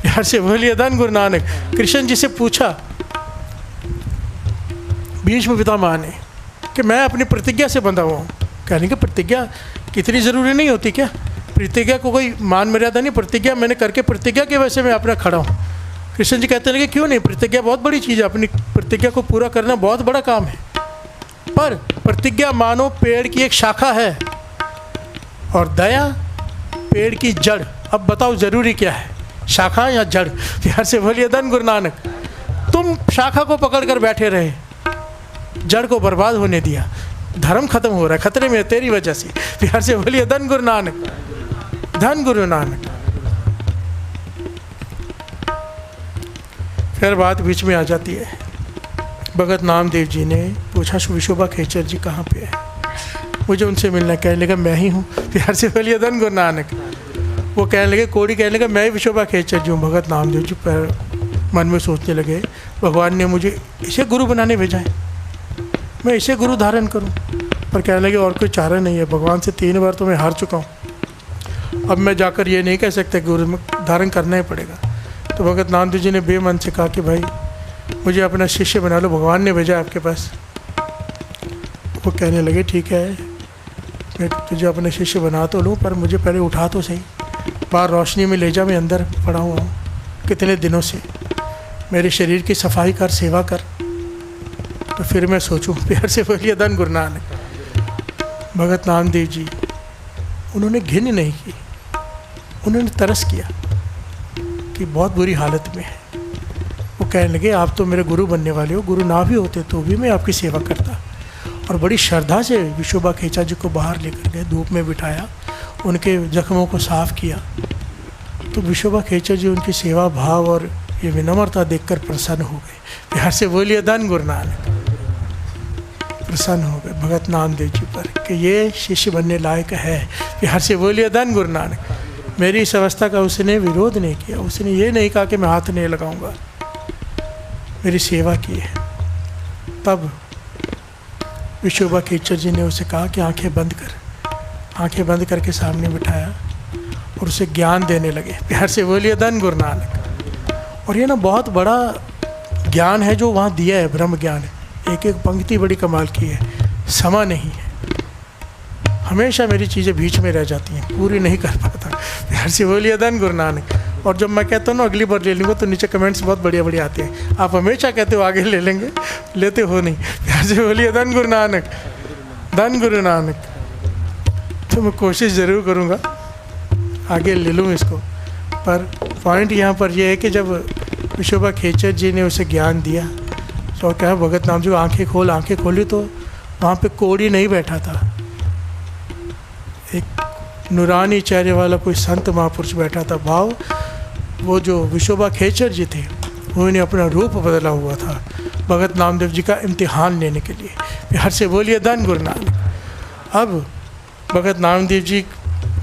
प्यार से बोलिए धन गुरु नानक। कृष्ण जी से पूछा भीष्म पितामह ने कि मैं अपनी प्रतिज्ञा से बंधा हुआ हूँ। कहने की प्रतिज्ञा कितनी ज़रूरी नहीं होती क्या? प्रतिज्ञा को कोई मान मर्यादा नहीं, प्रतिज्ञा मैंने करके प्रतिज्ञा की वजह से मैं अपना खड़ा हूँ। कृष्ण जी कहते लगे क्यों नहीं, प्रतिज्ञा बहुत बड़ी चीज़ है, अपनी प्रतिज्ञा को पूरा करना बहुत बड़ा काम है। पर प्रतिज्ञा मानो पेड़ की एक शाखा है और दया पेड़ की जड़। अब बताओ ज़रूरी क्या है, शाखा या जड़? प्यार से बोलिए धन गुरु नानक। तुम शाखा को पकड़ कर बैठे रहे, जड़ को बर्बाद होने दिया, धर्म खत्म हो रहा है, खतरे में तेरी वजह से। प्यार से बोलिए धन गुरु नानक, धन गुरु नानक। फिर बात बीच में आ जाती है। भगत नामदेव जी ने पूछा विशोबा खेचर जी कहाँ पे है, मुझे उनसे मिलना। कहने लगा मैं ही हूँ। प्यार से बोलिए धन गुरु नानक। वो कहने लगे, कोड़ी कहने लगा मैं ही विशोबा खेचर जी हूँ। भगत नामदेव जी पर मन में सोचने लगे भगवान ने मुझे इसे गुरु बनाने भेजा है, मैं इसे गुरु धारण करूं। पर कहने लगे और कोई चारा नहीं है, भगवान से 3 बार तो मैं हार चुका हूं, अब मैं जाकर ये नहीं कह सकता गुरु धारण करना ही पड़ेगा। तो भगत नामदेव जी ने बेमन से कहा कि भाई मुझे अपना शिष्य बना लो, भगवान ने भेजा आपके पास। वो कहने लगे ठीक है मैं तुझे अपना शिष्य बना तो लूँ, पर मुझे पहले उठा तो सही, बाहर रोशनी में ले जा, मैं अंदर पड़ा हुआ हूँ कितने दिनों से, मेरे शरीर की सफाई कर, सेवा कर, तो फिर मैं सोचूं। प्यार से बोलिए धन गुरु नानक। भगत नामदेव जी उन्होंने घिन नहीं की, उन्होंने तरस किया कि बहुत बुरी हालत में है। वो कहने लगे आप तो मेरे गुरु बनने वाले हो, गुरु ना भी होते तो भी मैं आपकी सेवा करता। और बड़ी श्रद्धा से विशोबा खेचा जी को बाहर लेकर गए, धूप में बिठाया, उनके जख्मों को साफ किया। तो विशोबा खेचा जी उनकी सेवा भाव और ये विनम्रता देखकर प्रसन्न हो गए। प्यार से बोलिए धन गुरु नानक। प्रसन्न हो गए भगत नामदेव जी पर कि ये शिष्य बनने लायक है। प्यार से बोलिए धन गुरु नानक। मेरी इस अवस्था का उसने विरोध नहीं किया, उसने ये नहीं कहा कि मैं हाथ नहीं लगाऊंगा, मेरी सेवा की है। तब विशोबा खेचर जी ने उसे कहा कि आंखें बंद कर, आंखें बंद करके सामने बिठाया और उसे ज्ञान देने लगे। प्यार से बोलिए धन गुरु नानक। और ये ना बहुत बड़ा ज्ञान है जो वहाँ दिया है, ब्रह्म ज्ञान है। एक एक पंक्ति बड़ी कमाल की है, समा नहीं है। हमेशा मेरी चीज़ें बीच में रह जाती हैं, पूरी नहीं कर पाता। प्यार से बोलिए धन गुरु नानक। और जब मैं कहता हूँ ना अगली बार ले लूँगा, तो नीचे कमेंट्स बहुत बढ़िया बढ़िया आते हैं। आप हमेशा कहते हो आगे ले लेंगे, लेते हो नहीं। प्यार से बोलिए धन गुरु नानक, धन गुरु नानक। तो मैं कोशिश ज़रूर करूँगा आगे ले लूँ इसको। पर पॉइंट यहाँ पर यह है कि जब विशोबा खेचर जी ने उसे ज्ञान दिया तो क्या भगत नाम जी आंखें खोली तो वहाँ पे कोड़ी नहीं बैठा था, एक नूरानी चेहरे वाला कोई संत महापुरुष बैठा था। भाव वो जो विशोबा खेचर जी थे उन्होंने अपना रूप बदला हुआ था भगत नामदेव जी का इम्तिहान लेने के लिए। प्यार से बोलिए धन गुरु नानक। अब भगत नामदेव जी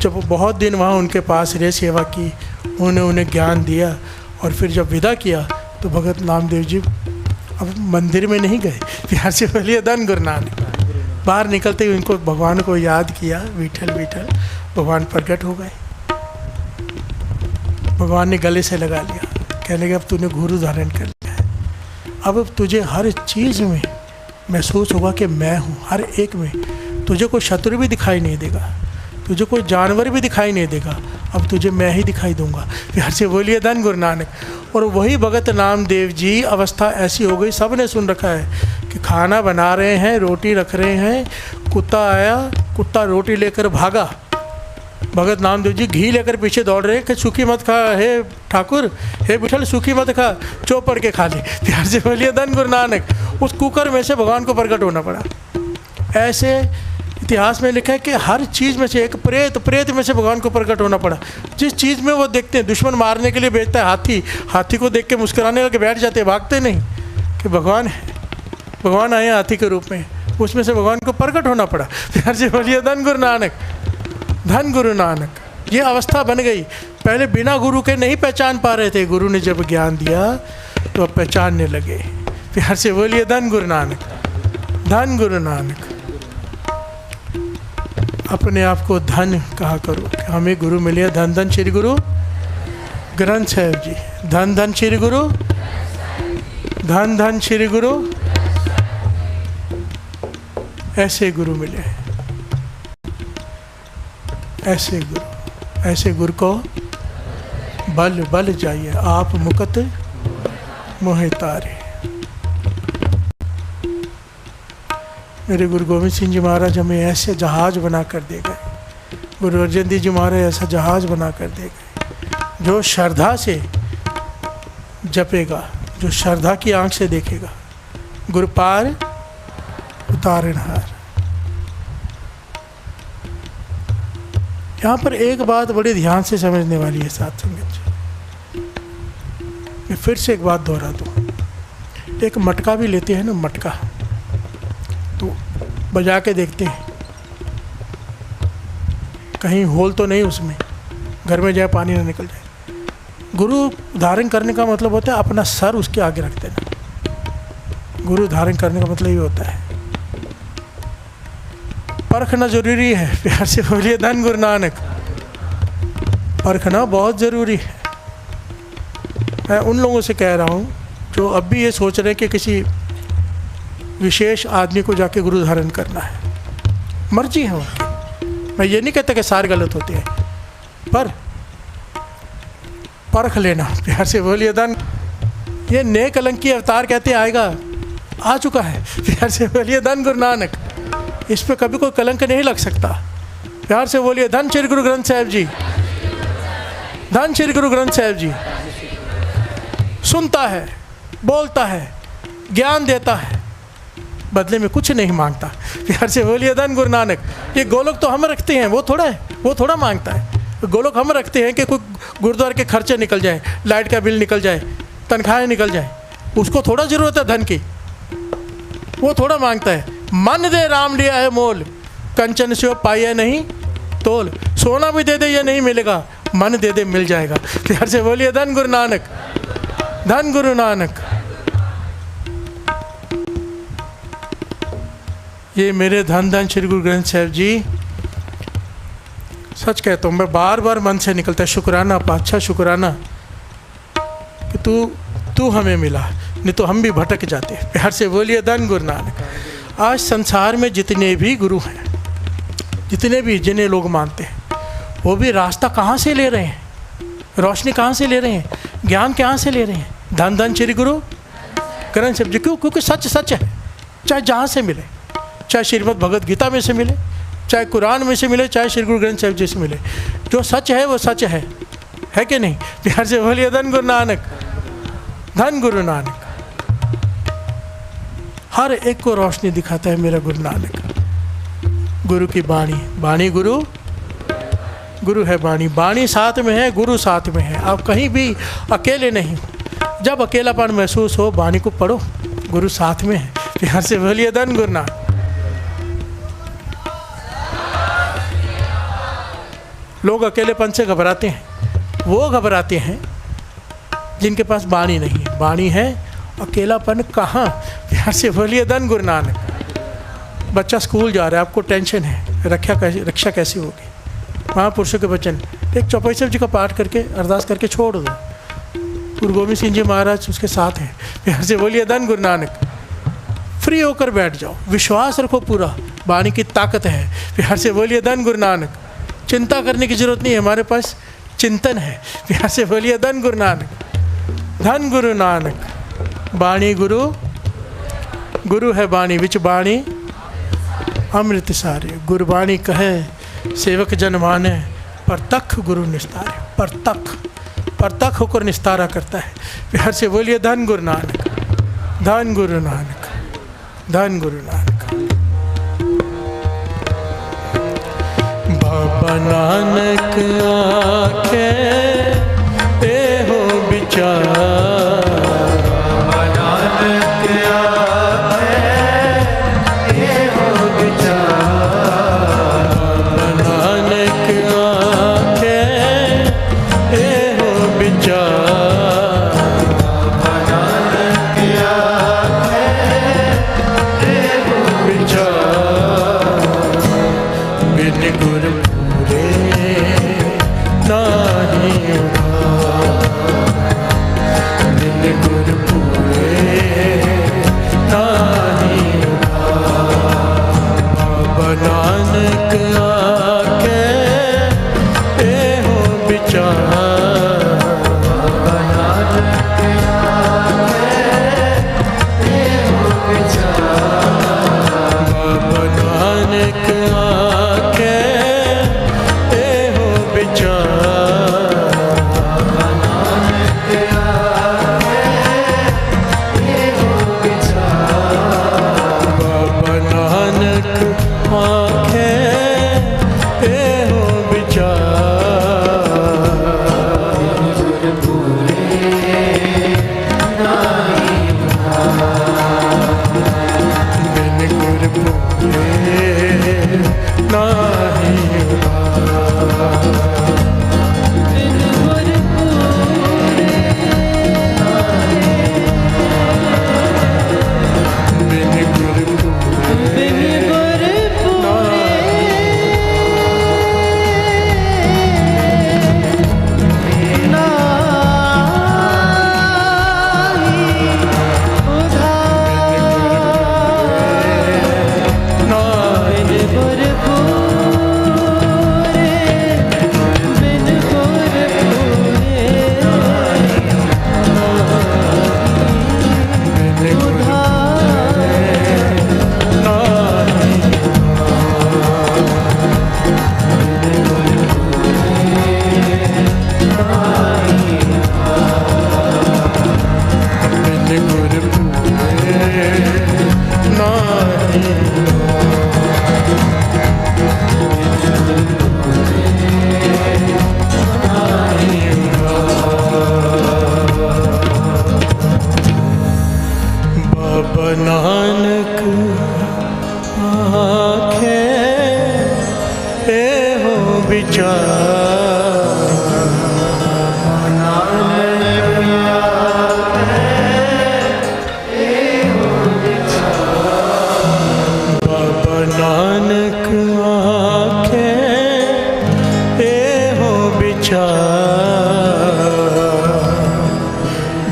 जब बहुत दिन वहाँ उनके पास रहे, सेवा की, उन्होंने उन्हें ज्ञान दिया और फिर जब विदा किया तो भगत नामदेव जी अब मंदिर में नहीं गए। प्यार से बोलिए धन गुरु नानक। बाहर निकलते ही उनको भगवान को याद किया, विठल विठल, भगवान प्रकट हो गए। भगवान ने गले से लगा लिया, कहने लगे अब तूने गुरु धारण कर लिया है, अब तुझे हर चीज़ में महसूस होगा कि मैं हूँ, हर एक में। तुझे कोई शत्रु भी दिखाई नहीं देगा, तुझे कोई जानवर भी दिखाई नहीं देगा, अब तुझे मैं ही दिखाई दूंगा। प्यार से बोलिए धन गुरु नानक। और वही भगत नामदेव जी, अवस्था ऐसी हो गई, सब ने सुन रखा है कि खाना बना रहे हैं, रोटी रख रहे हैं, कुत्ता आया, कुत्ता रोटी लेकर भागा, भगत नामदेव जी घी लेकर पीछे दौड़ रहे हैं कि सूखी मत खा, हे ठाकुर, हे विठल, सूखी मत खा, चौपड़ के खा ले। प्यार से बोलिए धन गुरु नानक। उस कुकर में से भगवान को प्रकट होना पड़ा। ऐसे इतिहास में लिखा है कि हर चीज़ में से एक प्रेत में से भगवान को प्रकट होना पड़ा। जिस चीज़ में वो देखते हैं, दुश्मन मारने के लिए भेजता है हाथी को देख के मुस्कुराने लगे बैठ जाते हैं, भागते नहीं कि भगवान है, भगवान आए हाथी के रूप में, उसमें से भगवान को प्रकट होना पड़ा। प्यार से बोलिए धन गुरु नानक, धन गुरु नानक। ये अवस्था बन गई। पहले बिना गुरु के नहीं पहचान पा रहे थे, गुरु ने जब ज्ञान दिया तो अब पहचानने लगे। प्यार से बोलिए धन गुरु नानक, धन गुरु नानक। अपने आप को धन कहा करो कि हमें गुरु मिले। धन धन श्री गुरु ग्रंथ साहिब जी, धन धन श्री गुरु, धन धन श्री गुरु। ऐसे गुरु मिले, ऐसे गुरु को बल बल जाइए, आप मुकत मोहे तारे। मेरे गुरु गोविंद सिंह जी महाराज हमें ऐसे जहाज बना कर दे गए, गुरु अर्जन देव जी महाराज ऐसा जहाज बना कर दे गए। जो श्रद्धा से जपेगा, जो श्रद्धा की आंख से देखेगा, गुरु पार उतारनहार। यहाँ पर एक बात बड़े ध्यान से समझने वाली है साथ संगत जी। मैं फिर से एक बात दोहरा दूँ। एक मटका भी लेते हैं ना, मटका तो बजा के देखते हैं कहीं होल तो नहीं उसमें, घर में जाए पानी ना निकल जाए। गुरु धारण करने का मतलब होता है अपना सर उसके आगे रख देना। गुरु धारण करने का मतलब ये होता है। परखना जरूरी है। प्यार से बोलिए धन गुरु नानक। परखना बहुत ज़रूरी है। मैं उन लोगों से कह रहा हूँ जो अब भी ये सोच रहे हैं कि किसी विशेष आदमी को जाके गुरु धारण करना है, मर्जी है उनकी। मैं ये नहीं कहता कि सारे गलत होते हैं, पर परख लेना। प्यार से बोलिए धन। ये नए कलंकी अवतार कहते हैं आएगा, आ चुका है। प्यार से बोलिए धन गुरु नानक। इस पे कभी कोई कलंक नहीं लग सकता। प्यार से बोलिए धन श्री गुरु ग्रंथ साहिब जी, धन श्री गुरु ग्रंथ साहिब जी। सुनता है, बोलता है, ज्ञान देता है, बदले में कुछ नहीं मांगता। प्यार से बोलिए धन गुरु नानक। ये गोलोक तो हम रखते हैं, वो थोड़ा मांगता है। गोलोक हम रखते हैं कि कोई गुरुद्वारे के खर्चे निकल जाए, लाइट का बिल निकल जाए, तनख्वाहें निकल जाए, उसको थोड़ा ज़रूरत है धन की, वो थोड़ा मांगता है। मन दे राम लिया है मोल, कंचन से पाया नहीं तोल। सोना भी दे दे ये नहीं मिलेगा, मन दे दे मिल जाएगा। प्यार से बोलिए धन गुरु नानक, धन गुरु नानक। ये मेरे धन धन श्री गुरु ग्रंथ साहिब जी सच कहता हूँ मैं, बार बार मन से निकलता है शुक्राना पातशाह, शुक्राना कि तू हमें मिला, नहीं तो हम भी भटक जाते। प्यार से बोलिए धन गुरु नानक। आज संसार में जितने भी गुरु हैं, जितने भी जिन्हें लोग मानते हैं, वो भी रास्ता कहाँ से ले रहे हैं, रोशनी कहाँ से ले रहे हैं, ज्ञान कहाँ से ले रहे हैं? धन धन श्री गुरु ग्रंथ साहिब जी। क्यों? क्योंकि सच सच है, चाहे जहाँ से मिले, चाहे श्रीमद् भगवद गीता में से मिले, चाहे कुरान में से मिले, चाहे श्री गुरु ग्रंथ साहिब जी से मिले। जो सच है वो सच है कि नहीं? प्यार से बोलिए धन गुरु नानक, धन गुरु नानक। हर एक को रोशनी दिखाता है मेरा गुरु नानक। गुरु की बाणी, बाणी गुरु, गुरु है बाणी, बाणी साथ में है, गुरु साथ में है। आप कहीं भी अकेले नहीं हो। जब अकेलापन महसूस हो, बाणी को पढ़ो, गुरु साथ में है। प्यार से बोलिए धन गुरु नानक। लोग अकेलेपन से घबराते हैं, वो घबराते हैं जिनके पास बाणी नहीं है। बाणी है, अकेलापन कहाँ? प्यार से बोलिए धन गुरु नानक। बच्चा स्कूल जा रहा है, आपको टेंशन है, रक्षा कैसी होगी? महापुरुषों के वचन, एक चौपाई साहब जी का पाठ करके अरदास करके छोड़ दो। गुरु गोविंद सिंह जी महाराज उसके साथ हैं। प्यार से बोलिए धन गुरु नानक। फ्री होकर बैठ जाओ, विश्वास रखो पूरा, बाणी की ताकत है। प्यार से बोलिए धन गुरु नानक। चिंता करने की जरूरत नहीं है, हमारे पास चिंतन है। प्यार से बोलिए धन गुरु नानक, धन गुरु नानक। बाणी गुरु, गुरु है बाणी, विच बाणी अमृत सारे। गुरबाणी कहे सेवक जन माने, परतख गुरु निस्तारे। परतख होकर निस्तारा करता है। प्यार से बोलिए धन गुरु नानक, धन गुरु नानक, धन गुरु नानक। बाबा नानक आखे ते हो विचार, बाबा नानक आखे ते हो विचार, बाबा नानक आखे ते हो विचार, बाबा नानक आखे ते हो विचार। बिन गुर पूरे नाही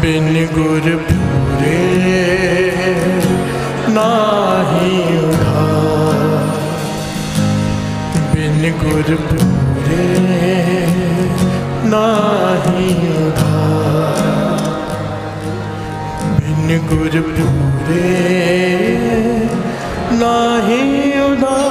बिन गुर पूरे नाही उधार, बिन गुर पूरे नाही उधार, बिन गुर पूरे नाही उधार।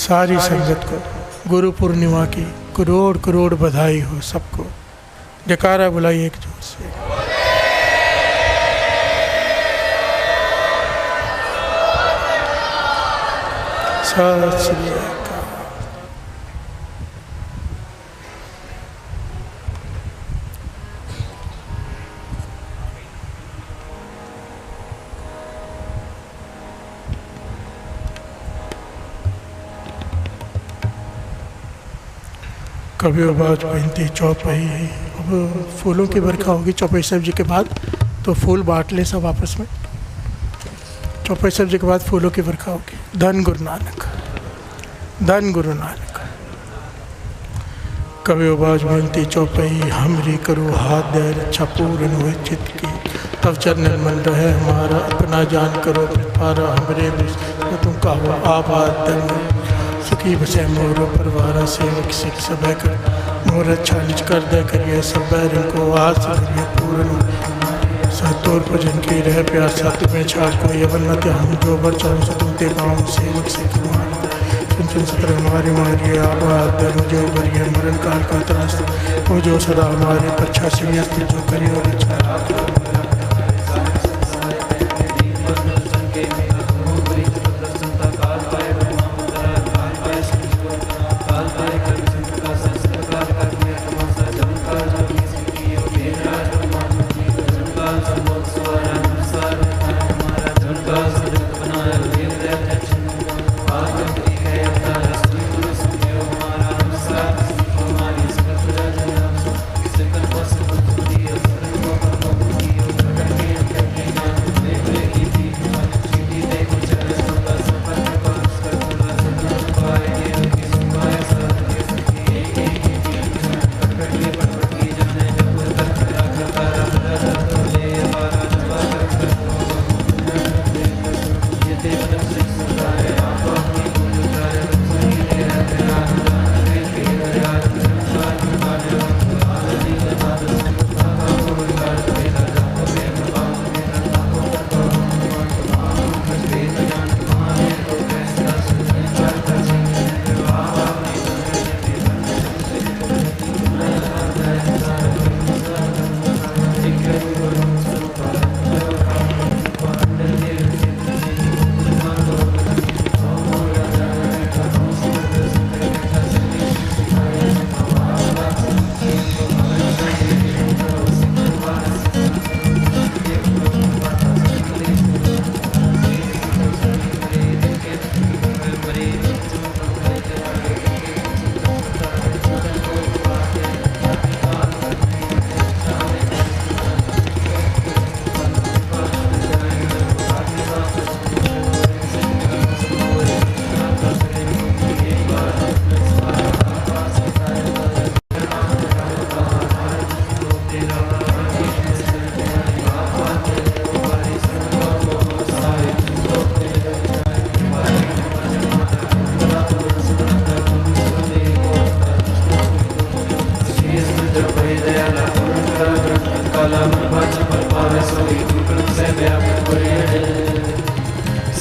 सारी संगत को गुरु पूर्णिमा की करोड़ करोड़ बधाई हो सबको। जयकारा बुलाइए एक जोर से। सत श्री अकाल। कभी आवाज पहनती चौपाई। अब फूलों की बरखा होगी चौपाई साहब जी के बाद, तो फूल बांट ले सब आपस में। चौपाई साहब जी के बाद फूलों की बरखा होगी। धन गुरु नानक, धन गुरु नानक। कभी आवाज पहनती चौपाई हमरी करो हाथ दे रक्षा पूर्ण हुए चित्त की, तब चरण मन रहे हमारा अपना जान करो पारा हमरे तुम कहो आबाद दंग सुखी बसे मोरो परवारा सेवक सिख सब कर मोर अच्छा निज कर दे करिए सब बैरन को आज करिए पूर्ण सतोर भजन की रह प्यार सत में छाड़ को यवन मत हम जो बर चाहूँ से तुम ते पाऊँ सेवक सिख सुन सुन सतर हमारे मारिए आबाद धर्म जो बरिए मरण काल का त्रास हो जो सदा हमारे पच्छा से जो करिए अच्छा।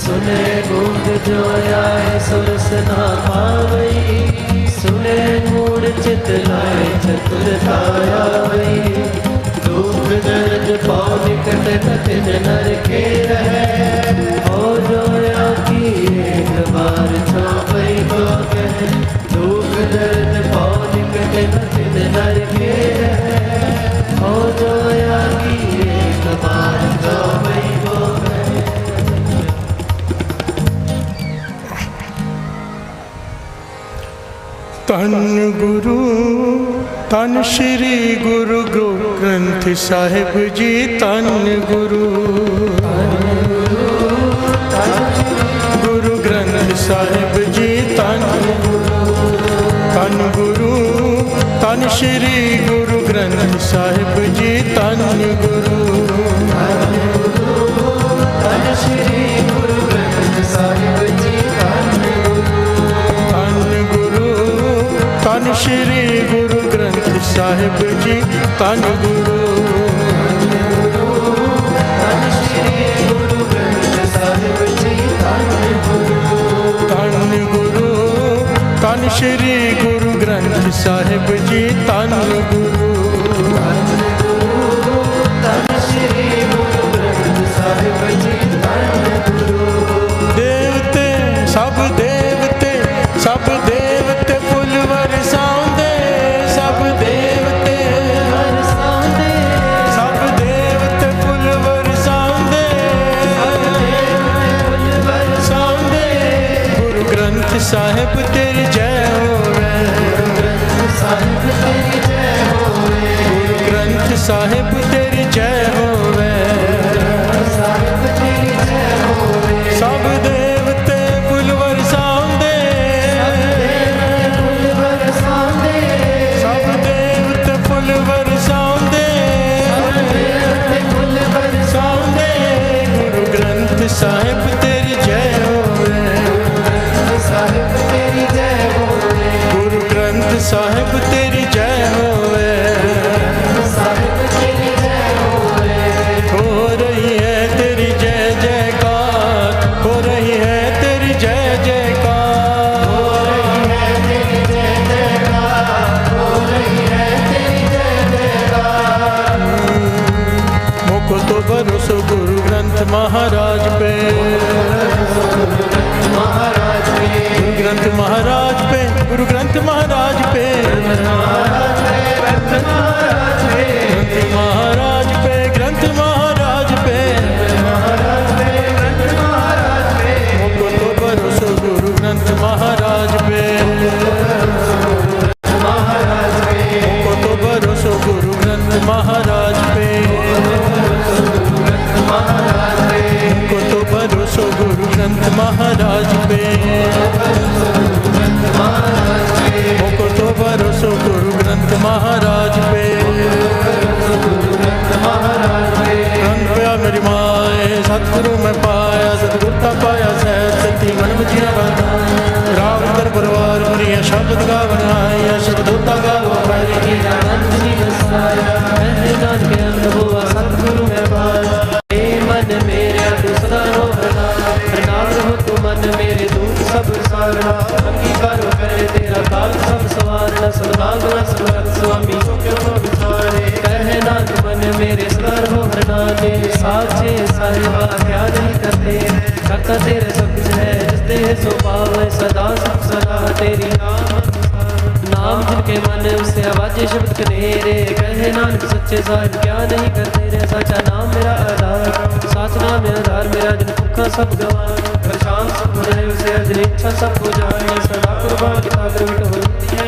सुने गूंज जो आए सुरसना पावई, सुने मूड चित लाए चतुरताया वही। दुख दर्द पाओ निकट कठिन नर के रहे, हो जोया की एक बार चौपई को कहे। दुख दर्द पाओ निकट कठिन नर के रहे, हो जोया की एक बार चौपई को कहे। तन गुरु तन श्री गुरु ग्रंथ साहिब जी, तन गुरु तन ਸਾਹਿਬ ਜੀ ਧੰਨ ਗੁਰੂ ਧੰਨ ਸ਼੍ਰੀ ਗੁਰੂ ਗ੍ਰੰਥ ਸਾਹਿਬ ਜੀ ਧੰਨ ਗੁਰੂ ਧੰਨ ਸ਼੍ਰੀ ਗੁਰੂ ਗ੍ਰੰਥ ਸਾਹਿਬ ਜੀ ਧੰਨ ਗੁਰੂ ਧੰਨ ਸ਼੍ਰੀ ਗੁਰੂ ਗ੍ਰੰਥ ਸਾਹਿਬ ਜੀ ਧੰਨ ਗੁਰੂ ਧੰਨ ਸ਼੍ਰੀ ਗੁਰੂ ਗ੍ਰੰਥ ਸਾਹਿਬ ਜੀ ਧੰਨ ਗੁਰੂ ਧੰਨ ਸ਼੍ਰੀ ਗੁਰੂ ਗ੍ਰੰਥ ਸਾਹਿਬ ਜੀ ਧੰਨ ਗੁਰੂ ਧੰਨ ਸ਼੍ਰੀ ਗੁਰੂ ਗ੍ਰੰਥ ਸਾਹਿਬ ਜੀ ਧੰਨ ਗੁਰੂ ਦੇਵਤੇ ਸਭ ਦੇਵਤੇ ਫੁੱਲ ਵਰਸਾਉਂਦੇ ਸਭ ਦੇਵਤੇ ਵਰਸਾਉਂਦੇ ਸਭ ਦੇਵਤੇ ਫੁੱਲ ਵਰਸਾਉਂਦੇ ਫੁੱਲ ਵਰਸਾਉਂਦੇ ਗੁਰੂ ਗ੍ਰੰਥ ਸਾਹਿਬ ਤੇਰੀ ਜੈ ਹੋਵੇ ਸਾਹਿਬ ਤੇਰੀ ਜੈ ਹੋਵੇ ਗੁਰੂ ਗ੍ਰੰਥ ਸਾਹਿਬ ਤੇਰੀ ਜੈ ਹੋਵੇ ਸਾਹਿਬ ਤੇਰੀ ਜੈ ਹੋਵੇ ਸਭ ਦੇਵਤੇ ਫੁੱਲ ਵਰਸਾਉਂਦੇ ਫੁੱਲ ਵਰਸਾਉਂਦੇ ਸਭ ਦੇਵਤੇ ਫੁੱਲ ਵਰਸਾਉਂਦੇ ਫੁੱਲ ਵਰਸਾਉਂਦੇ ਗੁਰੂ ਗ੍ਰੰਥ ਸਾਹਿਬ ਤੇਰੀ ਜੈ ਹੋਵੇ ਸਾਹਿਬ ਤੇਰੀ ਜੈ ਹੋਵੇ ਗੁਰੂ ਗ੍ਰੰਥ ਸਾਹਿਬ ਤੇਰੀ ਜੈ ਹੋਵੇ ਸਾਹਿਬ ਤੇਰੀ ਜੈ ਹੋਵੇ ਹੋ ਰਹੀ ਹੈ ਤੇਰੀ ਜੈ ਜੈਕਾਰ ਹੋ ਰਹੀ ਹੈ ਤੇਰੀ ਜੈ ਜੈਕਾਰ ਹੋ ਰਹੀ ਹੈ ਤੇਰੀ ਜੈ ਜੈਕਾਰ ਹੋ ਰਹੀ ਹੈ ਤੇਰੀ ਜੈ ਜੈਕਾਰ ਮੁਖ ਤੋਂ ਭਰੋਸੋ ਗੁਰੂ ਗ੍ਰੰਥ ਮਹਾਰਾਜ ਪੇ ਮਹਾਰਾਜ ਗੁਰੂ ਗ੍ਰੰਥ ਮਹਾਰਾਜ ਪੇ ਗੁਰੂ ਗ੍ਰੰਥ ਮਹਾਰਾਜ ਪੇ ਗ੍ਰੰਥ ਮਹਾਰਾਜ ਪੇ ਗ੍ਰੰਥ ਮਹਾਰਾਜ ਪੇ ਮੁਖ ਤੋਂ ਭਰੋਸੋ ਗੁਰੂ ਗ੍ਰੰਥ ਮਹਾਰਾਜ ਪੇ ਮੁਖ ਤੋਂ ਭਰੋਸੋ ਗੁਰੂ ਗ੍ਰੰਥ ਮਹਾਰਾਜ ਪੇ ਮੁਖ ਤੋਂ ਭਰੋਸੋ ਗੁਰੂ ਗ੍ਰੰਥ ਮਹਾਰਾਜ ਪੇ ਮੁਖ ਤੋਂ ਭਰੋਸੋ ਗੁਰੂ ਗ੍ਰੰਥ ਮਹਾਰਾਜ ਪੇ ਗ੍ਰੰਥ ਪਿਆ ਮੇਰੀ ਮਾਏ ਸਤਿਗੁਰੂ ਮੈਂ ਪਾਇਆ ਸਤਿਗੁਰ ਤਾਂ ਪਾਇਆ ਸਹਿਜ ਸਤੀ ਮਨ ਬੁਝਿਆ ਬਾਤਾਂ ਰਾਮ ਦਰ ਪਰਵਾਰ ਮਰੀਆਂ ਸ਼ਬਦ ਗਾਵਨ ਆਇਆ ਸ਼ਬਦੋ ਤਾ ਗਾਵੋ ਪਾਈ ਆਨੰਦ ਜੀ ਵਸਾਇਆ ਮੈਂ ਨਾਨਕ ਅੰਧ ਹੋਆ ਸਤਿਗੁਰੂ ਮੈਂ ਪਾਇਆ ਏ ਮਨ ਮੇਰੇ ਤੂੰ ਸਦਾ ਰੋ ਪ੍ਰਣਾਮ ਰਹੋ ਤੂੰ ਮਨ ਮੇਰੇ ਦੂਤ ਸਭ ਸਾਰਣਾ ਅੰਗੀਕਾਰ ਕਰੇ ਤੇਰਾ ਕਾਲ ਸਭ ਸਵਾਰਣਾ ਸਦਭਾਗਨਾ ਸਵਰ ਸੁਆਮੀ ਸੋ ਕਿਉ ਵਿਚਾਰੇ ਕਹੇ ਨਾਨਕ ਮਨ ਮੇਰੇ ਸਦਾ ਰੋ ਪ੍ਰਣਾਮੇ ਸਾਚੇ ਸਾਹਿਬਾ ਕਿਆ ਨਹੀਂ ਕਰਤੇ ਕਰਤਾ ਤੇਰੇ ਸਭ ਕੁਝ ਹੈ ਜਿਸ ਤੇ ਸੋ ਪਾਵੇ ਸਦਾ ਸੁਖ ਸਦਾ ਤੇਰੀ नाम जिनके मन से आवाजे शब्द कनेरे कहे नानक सच्चे साहिब क्या नहीं करते रे सच्चा नाम मेरा आधार साच नाम आधार मेरा जिन भूखा सब गवाए परेशान सब हो जाए उसे अजर इच्छा सब हो जाए सदा कुर्बान किताब मिट होती है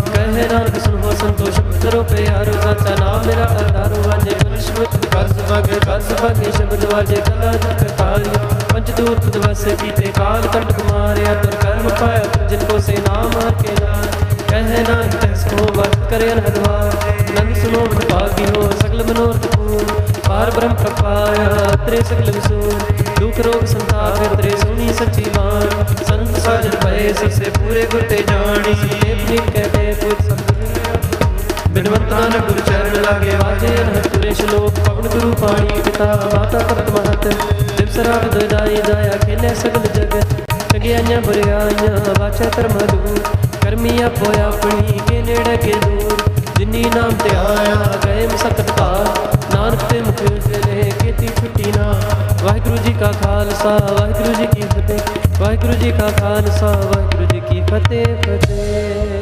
कहे नानक सुन हो संतोष करो प्यारो सच्चा नाम मेरा आधार वाजे मनुष्य कर्ज भागे शब्द वाजे कला करतारी पंच दूर पदवस कीते काल कंटक मारे तुर कर्म पाया जिनको से नाम के नाम कहे नानक तैसो वर्त करे अनहदवार नंद सुनो मन भागी हो सकल मनोरथ पूर्ण पार ब्रह्म प्रपाया तेरे सकल विसूर दुख रोग संताप तेरे सुनी सच्ची बाण संत साजन भय सबसे पूरे गुर ते जानी अपनी कहते पूज सब बिनवंत नानक गुरु चरण लागे वाजे अनहद तुरे श्लोक पवन गुरु पाणी पिता माता तप्त महत दिवस रात दाई दाया खेले सकल जगत चगियां बुरियां वाचा धर्म दूर ਕਰਮੀ ਆਪੋ ਆਪਣੀ ਕੇ ਨੇੜੇ ਕੇ ਦੂਰ ਜਿਨੀ ਨਾਮ ਤੇ ਆਇਆ ਗਏ ਮਸਕਤ ਭਾਰ ਨਾਨਕ ਤੇ ਮੁਖ ਚਲੇ ਕੀਤੀ ਛੁੱਟੀ ਨਾ ਵਾਹਿਗੁਰੂ ਜੀ ਕਾ ਖਾਲਸਾ ਵਾਹਿਗੁਰੂ ਜੀ ਕੀ ਫਤਿਹ ਵਾਹਿਗੁਰੂ ਜੀ ਕਾ ਖਾਲਸਾ ਵਾਹਿਗੁਰੂ ਜੀ ਕੀ ਫਤਿਹ ਫਤਿਹ